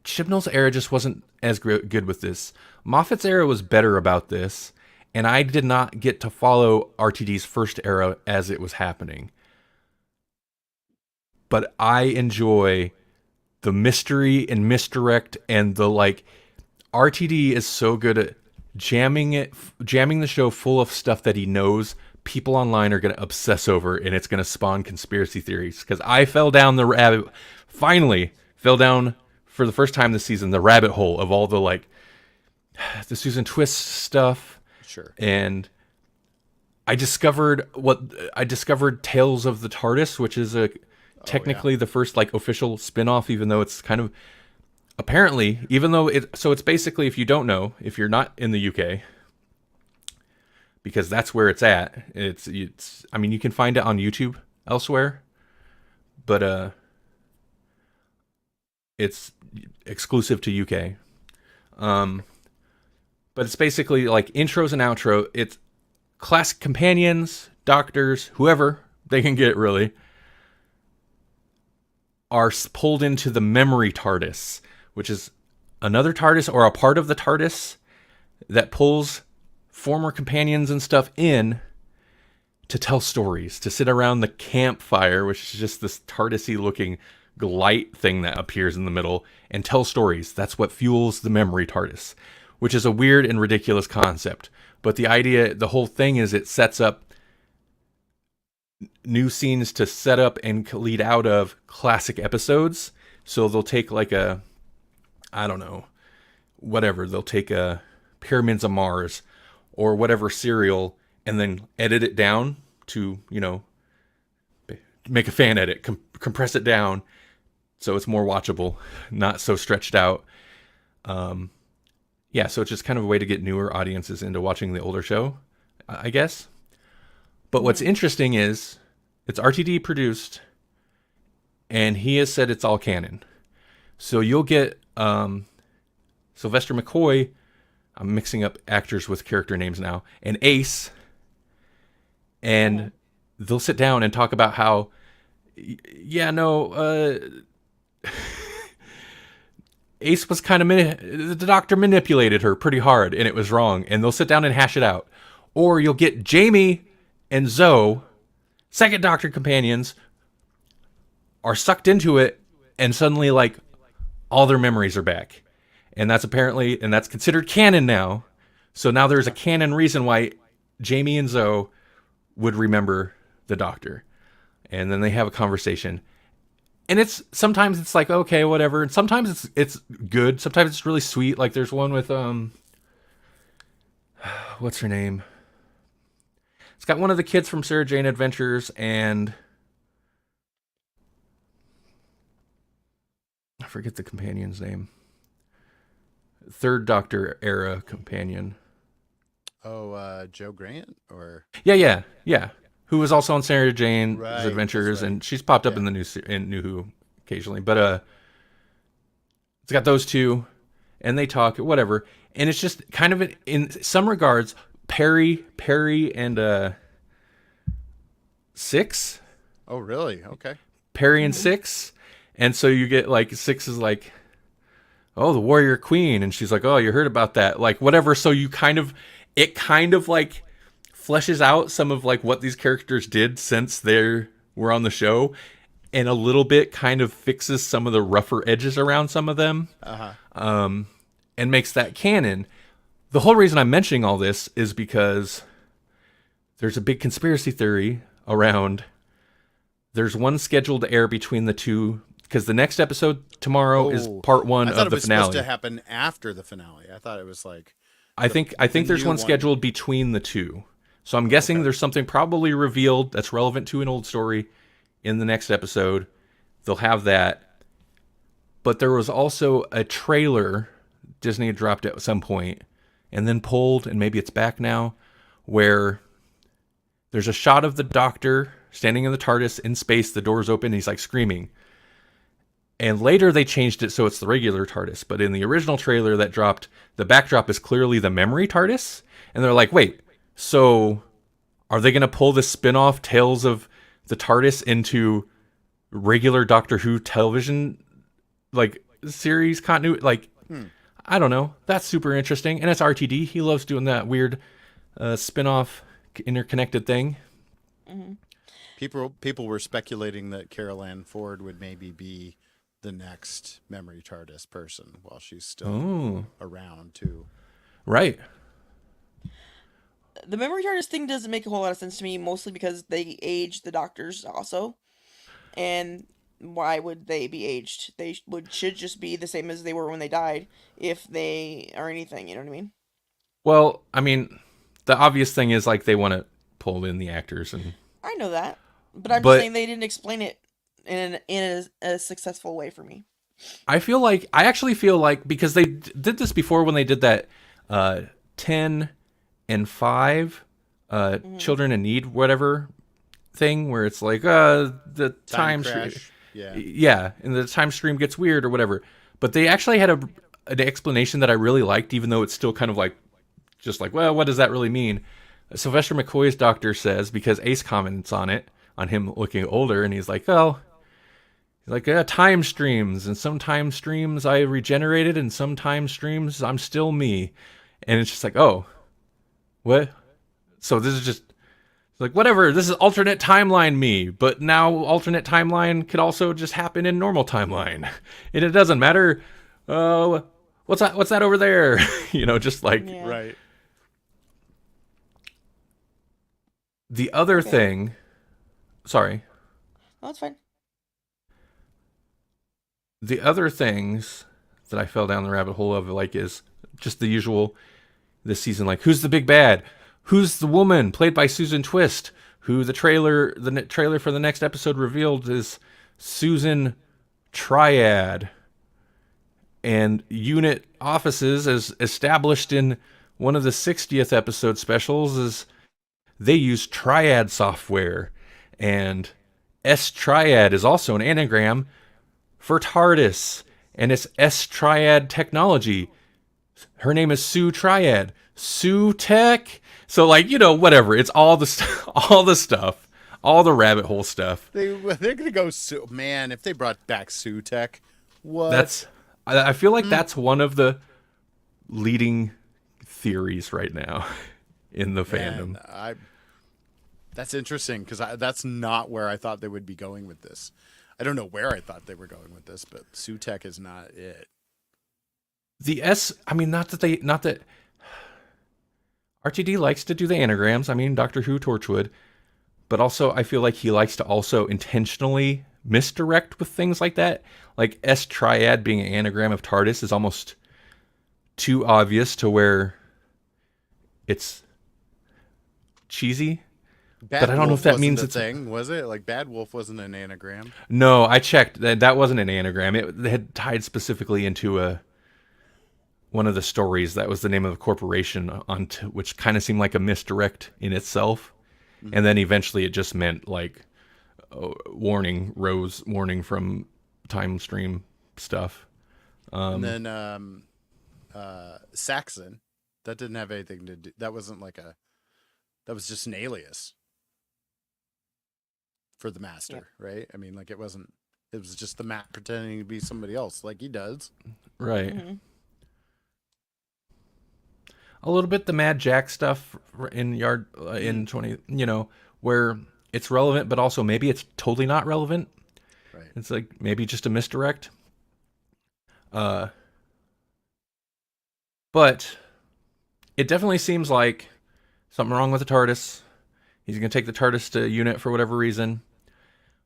Chibnall's era just wasn't as good with this. Moffat's era was better about this, and I did not get to follow RTD's first era as it was happening. But I enjoy the mystery and misdirect and the like. RTD is so good at jamming the show full of stuff that he knows people online are going to obsess over, and it's going to spawn conspiracy theories. Because I finally fell down for the first time this season, the rabbit hole of all the like the Susan Twist stuff, Sure. and I discovered Tales of the TARDIS, which is technically the first like official spin-off, even though it's kind of apparently, even though it's basically, if you don't know, if you're not in the UK, because that's where it's at. It's I mean, you can find it on YouTube elsewhere, but it's exclusive to UK. But it's basically like intros and outro. It's classic companions, doctors, whoever they can get really are pulled into the memory TARDIS, which is another TARDIS or a part of the TARDIS that pulls former companions and stuff in to tell stories, to sit around the campfire, which is just this TARDIS-y looking light thing that appears in the middle, and tell stories. That's what fuels the memory TARDIS, which is a weird and ridiculous concept. But the whole thing is it sets up new scenes to set up and lead out of classic episodes. So they'll take like I don't know, whatever. They'll take a Pyramids of Mars or whatever serial and then edit it down to, make a fan edit, compress it down so it's more watchable, not so stretched out. Yeah, so it's just kind of a way to get newer audiences into watching the older show, I guess. But what's interesting is it's RTD produced, and he has said it's all canon. So you'll get Sylvester McCoy. I'm mixing up actors with character names now. And Ace. And they'll sit down and talk about how, Ace was kind of the Doctor manipulated her pretty hard, and it was wrong. And they'll sit down and hash it out. Or you'll get Jamie and Zoe, second Doctor companions, are sucked into it, and suddenly like all their memories are back. And that's considered canon now. So now there's a canon reason why Jamie and Zoe would remember the Doctor. And then they have a conversation. And sometimes it's like, okay, whatever. And sometimes it's good. Sometimes it's really sweet. Like there's one with what's her name? It's got one of the kids from Sarah Jane Adventures, and I forget the companion's name. Third Doctor era companion. Oh, Joe Grant or Yeah. who was also on Sarah Jane's Right, Adventures, that's right. and she's popped up Yeah. in the in New Who occasionally. But it's got those two, and they talk whatever, and it's just kind of in some regards Perry and Six. Oh, really? Okay. Perry and Six, and so you get like Six is like, oh, the warrior queen, and she's like, oh, you heard about that, like whatever. So you it kind of like fleshes out some of like what these characters did since they were on the show, and a little bit kind of fixes some of the rougher edges around some of them, and makes that canon. The whole reason I'm mentioning all this is because there's a big conspiracy theory around. There's one scheduled to air between the two, because the next episode tomorrow is part one I thought of the it was finale. supposed to happen after the finale. I thought it was like I think there's new one one. scheduled between the two. So I'm guessing there's something probably revealed that's relevant to an old story in the next episode. They'll have that. But there was also a trailer Disney had dropped at some point and then pulled, and maybe it's back now, where there's a shot of the Doctor standing in the TARDIS in space, the door's open, and he's like screaming. And later they changed it so it's the regular TARDIS. But in the original trailer that dropped, the backdrop is clearly the memory TARDIS. And they're like, wait, so are they going to pull this spin-off Tales of the TARDIS into regular Doctor Who television like series continuity? Like, I don't know. That's super interesting. And it's RTD. He loves doing that weird spin-off interconnected thing. people were speculating that Carol Ann Ford would maybe be the next memory TARDIS person while she's still around too. Right. The memory TARDIS thing doesn't make a whole lot of sense to me, mostly because they age the Doctors also. And why would they be aged? They should just be the same as they were when they died, if they are anything, you know what I mean? Well, I mean, the obvious thing is like they want to pull in the actors, and I know that, but I'm But- just saying they didn't explain it in a successful way for me. I actually feel like, because they did this before when they did that 10 and 5 children in need whatever thing, where it's like the time crash. Yeah. yeah, and the time stream gets weird or whatever. But they actually had an explanation that I really liked, even though it's still kind of like just like, well, what does that really mean? Sylvester McCoy's doctor says, because Ace comments on him looking older, and he's like, oh, time streams, and some time streams I regenerated, and some time streams I'm still me. And it's just like, oh, what? So this is just like, whatever, this is alternate timeline me, but now alternate timeline could also just happen in normal timeline. And it doesn't matter. What's that over there? Just like, Yeah. Right. the other thing, sorry. Oh, that's fine. The other things that I fell down the rabbit hole of, like, is just the usual this season, like, who's the big bad? Who's the woman played by Susan Twist? Who the trailer for the next episode revealed is Susan Triad. And unit offices, as established in one of the 60th episode specials, is they use Triad software. And S-Triad is also an anagram for TARDIS, and it's S-Triad technology. Her name is Sue Triad. Sue Tech. So, like, whatever. It's all the stuff, all the rabbit hole stuff. They're gonna go man. If they brought back Sue Tech, what? I feel like that's one of the leading theories right now in the fandom. Man, that's interesting, because that's not where I thought they would be going with this. I don't know where I thought they were going with this, but Sue Tech is not it. The S, I mean, not that RTD likes to do the anagrams. I mean, Doctor Who Torchwood, but also I feel like he likes to also intentionally misdirect with things like that. Like S-Triad being an anagram of TARDIS is almost too obvious to where it's cheesy. But I don't know if that means it's a thing, was it? Like, Bad Wolf wasn't an anagram. No, I checked. That wasn't an anagram. It had tied specifically into one of the stories. That was the name of the corporation, which kind of seemed like a misdirect in itself. and then eventually it just meant like warning from time stream stuff. And then Saxon, that didn't have anything to do. That wasn't like that was just an alias for the master, right? I mean, like it was just the Matt pretending to be somebody else, like he does. Right. A little bit the Mad Jack stuff in in 20, where it's relevant, but also maybe it's totally not relevant. Right. It's like maybe just a misdirect. But it definitely seems like something wrong with the TARDIS. He's going to take the TARDIS to UNIT for whatever reason.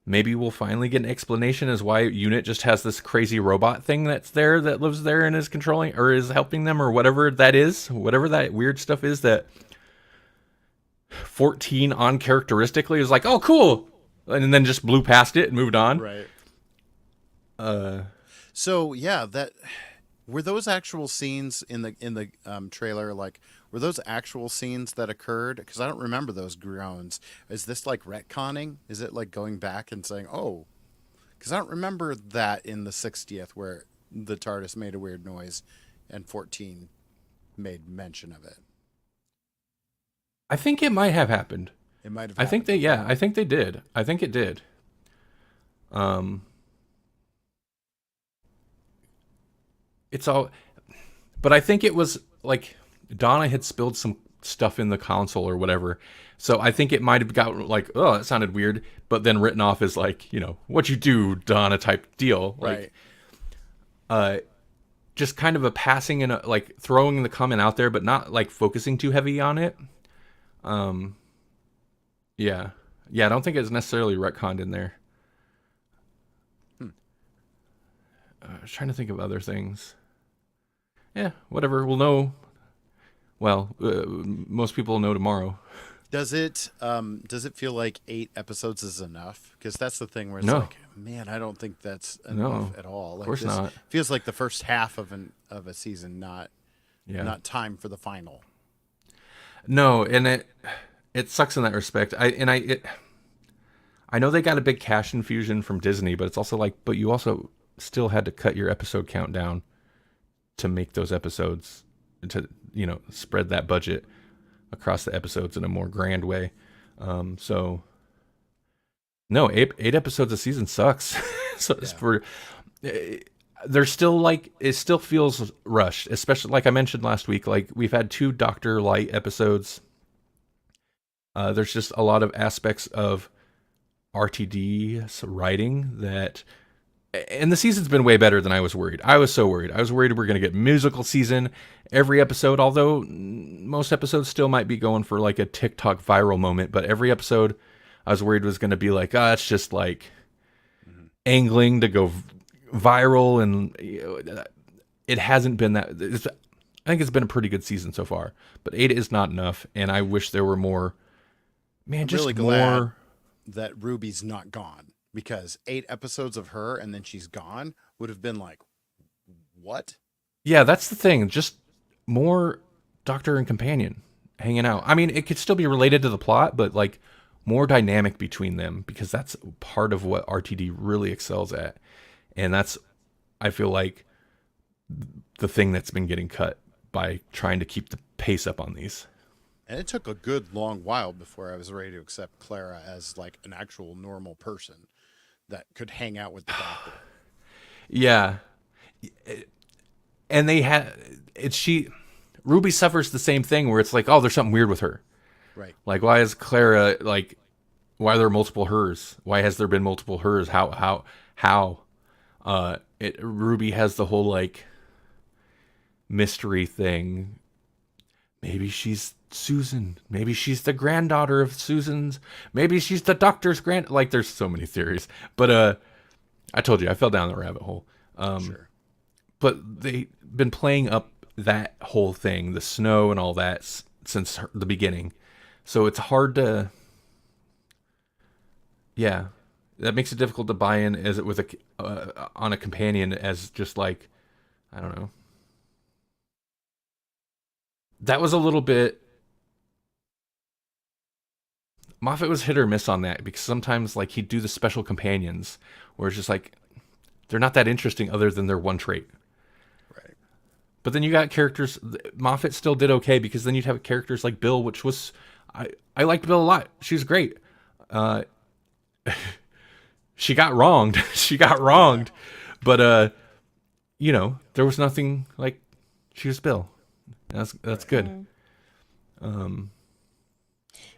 Maybe we'll finally get an explanation as why UNIT just has this crazy robot thing that lives there and is controlling or is helping them or whatever that is, whatever that weird stuff is that 14 uncharacteristically is like, oh, cool. And then just blew past it and moved on. Right. So yeah, were those actual scenes in the trailer? Like, were those actual scenes that occurred? Because I don't remember those groans. Is this like retconning? Is it like going back and saying, oh? Because I don't remember that in the 60th where the TARDIS made a weird noise, and 14 made mention of it. I think it might have happened. It might have. I think they did. I think it did. It's all, but I think it was like Donna had spilled some stuff in the console or whatever. So I think it might have got like, oh, that sounded weird, but then written off as like, what you do, Donna type deal. Like, right. Just kind of a passing and like throwing the comment out there, but not like focusing too heavy on it. Yeah. I don't think it's necessarily retconned in there. I was trying to think of other things. Yeah, whatever. We'll know. Well, most people will know tomorrow. Does it feel like 8 episodes is enough? Because that's the thing where it's No. like, man, I don't think that's enough at all. Like, Of course this not. Feels like the first half of a season, not Yeah. time for the final. No, and it sucks in that respect. I know they got a big cash infusion from Disney, but it's also like, but you also still had to cut your episode count down to make those episodes, to spread that budget across the episodes in a more grand way. So no, eight episodes a season sucks. So it's there's still like, it still feels rushed, especially like I mentioned last week. Like we've had 2 Doctor Light episodes. There's just a lot of aspects of RTD's writing that, and the season's been way better than I was worried. I was so worried. I was worried we're going to get musical season every episode, although most episodes still might be going for like a TikTok viral moment, but every episode I was worried was going to be like, it's just like angling to go viral, and it hasn't been that. I think it's been a pretty good season so far, but 8 is not enough, and I wish there were more. Man, I'm just really glad more. that Ruby's not gone, because 8 episodes of her and then she's gone would have been like, what? Yeah, that's the thing. Just more Doctor and Companion hanging out. I mean, it could still be related to the plot, but like more dynamic between them, because that's part of what RTD really excels at. And that's, I feel like, the thing that's been getting cut by trying to keep the pace up on these. And it took a good long while before I was ready to accept Clara as like an actual normal person that could hang out with the Doctor. Yeah. And Ruby suffers the same thing where it's like, oh, there's something weird with her. Right. Like, why is Clara, like, why are there multiple hers? Why has there been multiple hers? How? Ruby has the whole, like, mystery thing. Maybe she's Susan. Maybe she's the granddaughter of Susan's. Maybe she's the Doctor's like, there's so many theories. But I told you, I fell down the rabbit hole. Sure. But they've been playing up that whole thing, the snow and all that, since the beginning. So it's hard to... Yeah. That makes it difficult to buy in as it with on a companion as just like, I don't know. That was a little bit Moffat was hit or miss on that because sometimes like he'd do the special companions where it's just like they're not that interesting other than their one trait. Right. But then you got characters. Moffat still did okay because then you'd have characters like Bill, which was I liked Bill a lot. She was great. Uh, she got wronged. She got wronged, but you know there was nothing like she was Bill. That's good.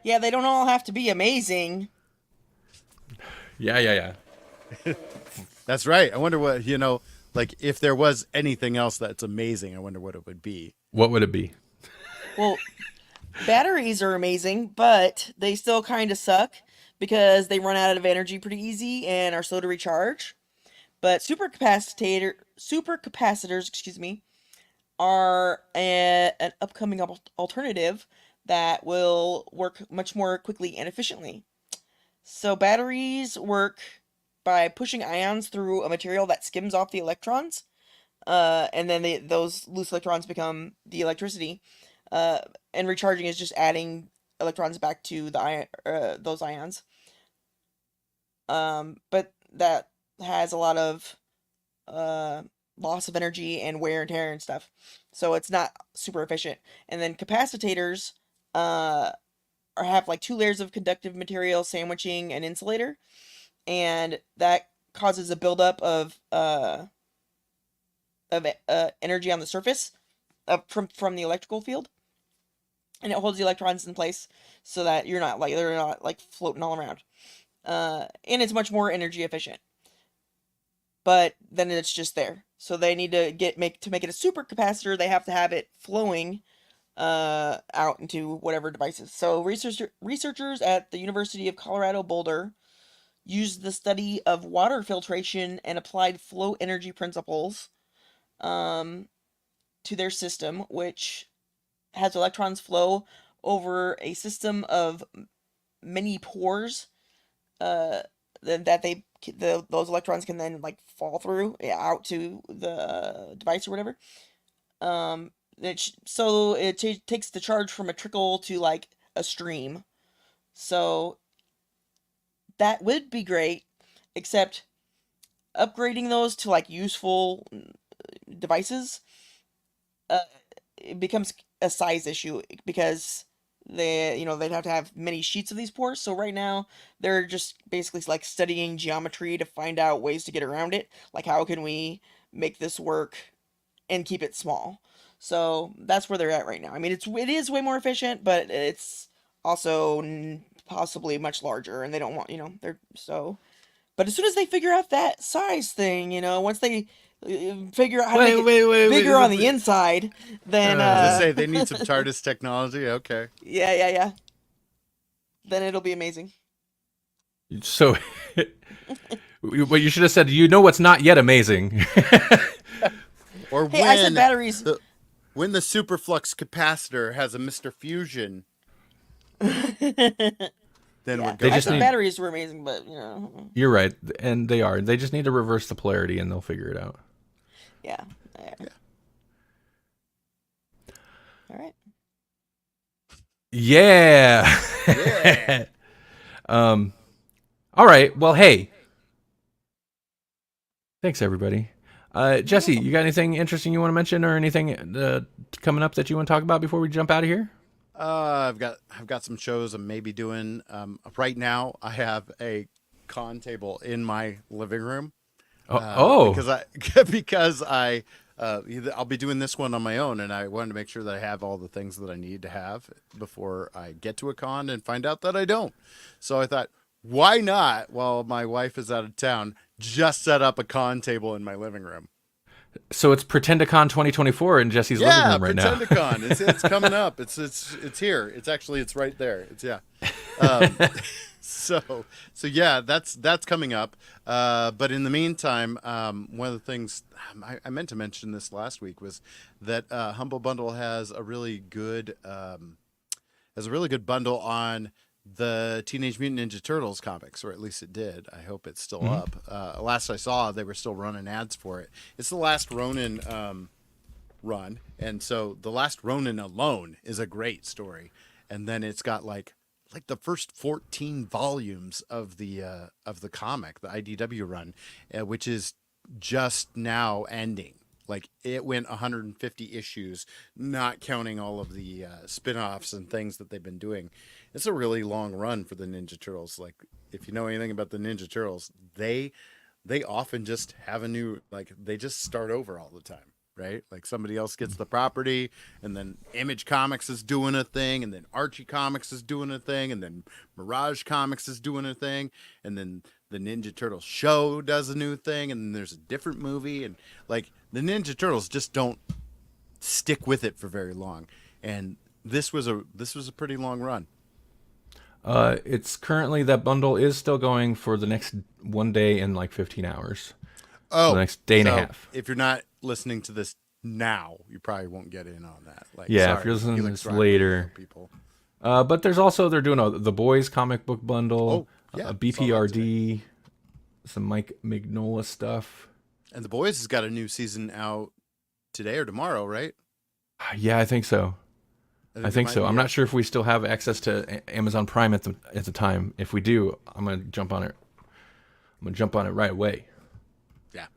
Yeah, they don't all have to be amazing. Yeah. That's right. I wonder what, like if there was anything else that's amazing, I wonder what it would be. What would it be? Well, batteries are amazing, but they still kind of suck because they run out of energy pretty easy and are slow to recharge. But supercapacitors, excuse me, are an upcoming alternative that will work much more quickly and efficiently. So batteries work by pushing ions through a material that skims off the electrons, and then those loose electrons become the electricity. Uh, and recharging is just adding electrons back to those ions. But that has a lot of uh, loss of energy and wear and tear and stuff. So it's not super efficient. And then capacitors uh, have like two layers of conductive material sandwiching an insulator, and that causes a buildup of energy on the surface from the electrical field, and it holds the electrons in place so that they're not like floating all around. And it's much more energy efficient. But then it's just there. So they need to make it a supercapacitor. They have to have it flowing out into whatever devices. So researchers at the University of Colorado Boulder used the study of water filtration and applied flow energy principles to their system, which has electrons flow over a system of many pores that those electrons can then like fall through out to the device or whatever. It takes the charge from a trickle to like a stream. So that would be great, except upgrading those to like useful devices, uh, it becomes a size issue because they'd have to have many sheets of these pores. So right now they're just basically like studying geometry to find out ways to get around it. Like how can we make this work and keep it small? So that's where they're at right now. I mean, it is way more efficient, but it's also possibly much larger, and they don't want they're so. But as soon as they figure out that size thing, once they figure out how to make it bigger on the inside, then Just say they need some TARDIS technology. Okay. yeah. Then it'll be amazing. So, what you should have said, what's not yet amazing. Or Hey, I said batteries. When the superflux capacitor has a Mr. Fusion, then we're good. I said batteries were amazing, but You're right, and they are. They just need to reverse the polarity, and they'll figure it out. Yeah. All right. Yeah. Yeah. All right. Well, hey. Thanks, everybody. Jesse, you got anything interesting you want to mention, or anything coming up that you want to talk about before we jump out of here? I've got some shows I'm maybe doing. Right now, I have a con table in my living room. Because I'll be doing this one on my own, and I wanted to make sure that I have all the things that I need to have before I get to a con and find out that I don't. So I thought, why not, while my wife is out of town, just set up a con table in my living room. So it's Pretendicon 2024 in Jesse's living room right now. Pretendicon. It's coming up. It's here. It's right there. So yeah, that's coming up. But in the meantime, one of the things I meant to mention this last week was that Humble Bundle has a really good bundle on the Teenage Mutant Ninja Turtles comics, or at least it did. I hope it's still up. Last I saw, they were still running ads for it. It's the Last Ronin run, and so the Last Ronin alone is a great story, and then it's got like like the first 14 volumes of the comic, the IDW run, which is just now ending. Like it went 150 issues, not counting all of the spin-offs and things that they've been doing. It's a really long run for the Ninja Turtles. Like if you know anything about the Ninja Turtles, they often just have a new, like they just start over all the time, right? Like somebody else gets the property, and then Image Comics is doing a thing, and then Archie Comics is doing a thing, and then Mirage Comics is doing a thing, and then the Ninja Turtles show does a new thing, and then there's a different movie, and like the Ninja Turtles just don't stick with it for very long. And this was a pretty long run. It's currently, that bundle is still going for the next 1 day and like 15 hours. Oh, the next day and a half. If you're not listening to this now, you probably won't get in on that. Like, Yeah, sorry, if you're listening to Helix this Rock later. Radio people. But there's also, they're doing the Boys comic book bundle, Oh, yeah, a BPRD, some Mike Mignola stuff. And The Boys has got a new season out today or tomorrow, right? Yeah, I think so. I think so. I'm not sure if we still have access to Amazon Prime at the time. If we do, I'm gonna jump on it. I'm gonna jump on it right away. Yeah.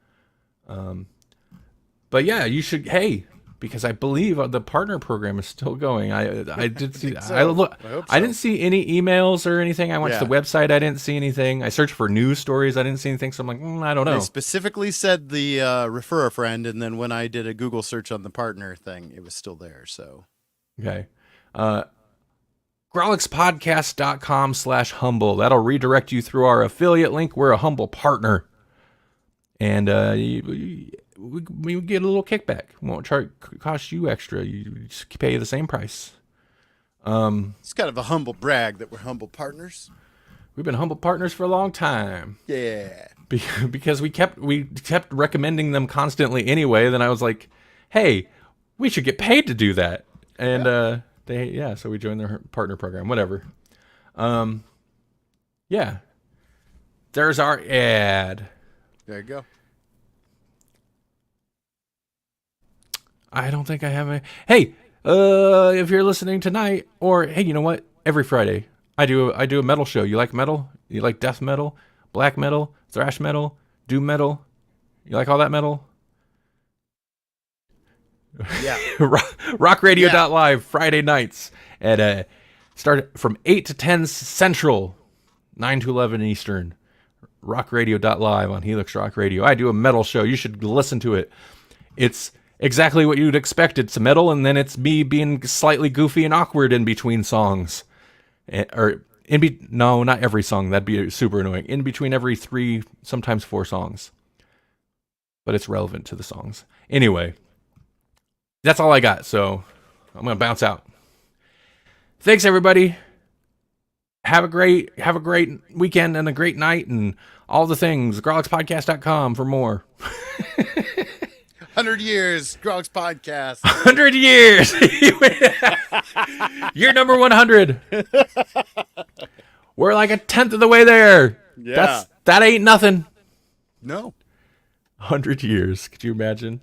But yeah, you should. Hey, because I believe the partner program is still going. I did see. so. I look. I hope I so. didn't see any emails or anything. I went to the website. I didn't see anything. I searched for news stories. I didn't see anything. So I'm like, I don't know. They specifically said the refer a friend, and then when I did a Google search on the partner thing, it was still there. So Okay. Grawlixpodcast.com/humble. That'll redirect you through our affiliate link. We're a humble partner. And we get a little kickback. Won't cost you extra. You just pay the same price. it's kind of a humble brag that we're humble partners. We've been humble partners for a long time. Yeah. Because we kept recommending them constantly anyway. Then I was like, hey, we should get paid to do that. And so we joined their partner program. Whatever. Yeah. There's our ad. There you go. I don't think I have a. Hey, if you're listening tonight, or hey, you know what? Every Friday, I do a metal show. You like metal? You like death metal, black metal, thrash metal, doom metal? You like all that metal? Yeah. Rockradio.live Friday nights at start from 8 to 10 Central, 9 to 11 Eastern. Rockradio.live on Helix Rock Radio. I do a metal show. You should listen to it. It's exactly what you'd expect. It's metal, and then it's me being slightly goofy and awkward in between songs. No, not every song. That'd be super annoying. In between every 3, sometimes 4 songs. But it's relevant to the songs. Anyway, that's all I got, so I'm going to bounce out. Thanks, everybody. Have a great weekend and a great night and all the things. Grawlixpodcast.com for more. 100 years, Grawlix Podcast. 100 years. You're number 100. We're like a 10th of the way there. Yeah. That ain't nothing. No. 100 years. Could you imagine?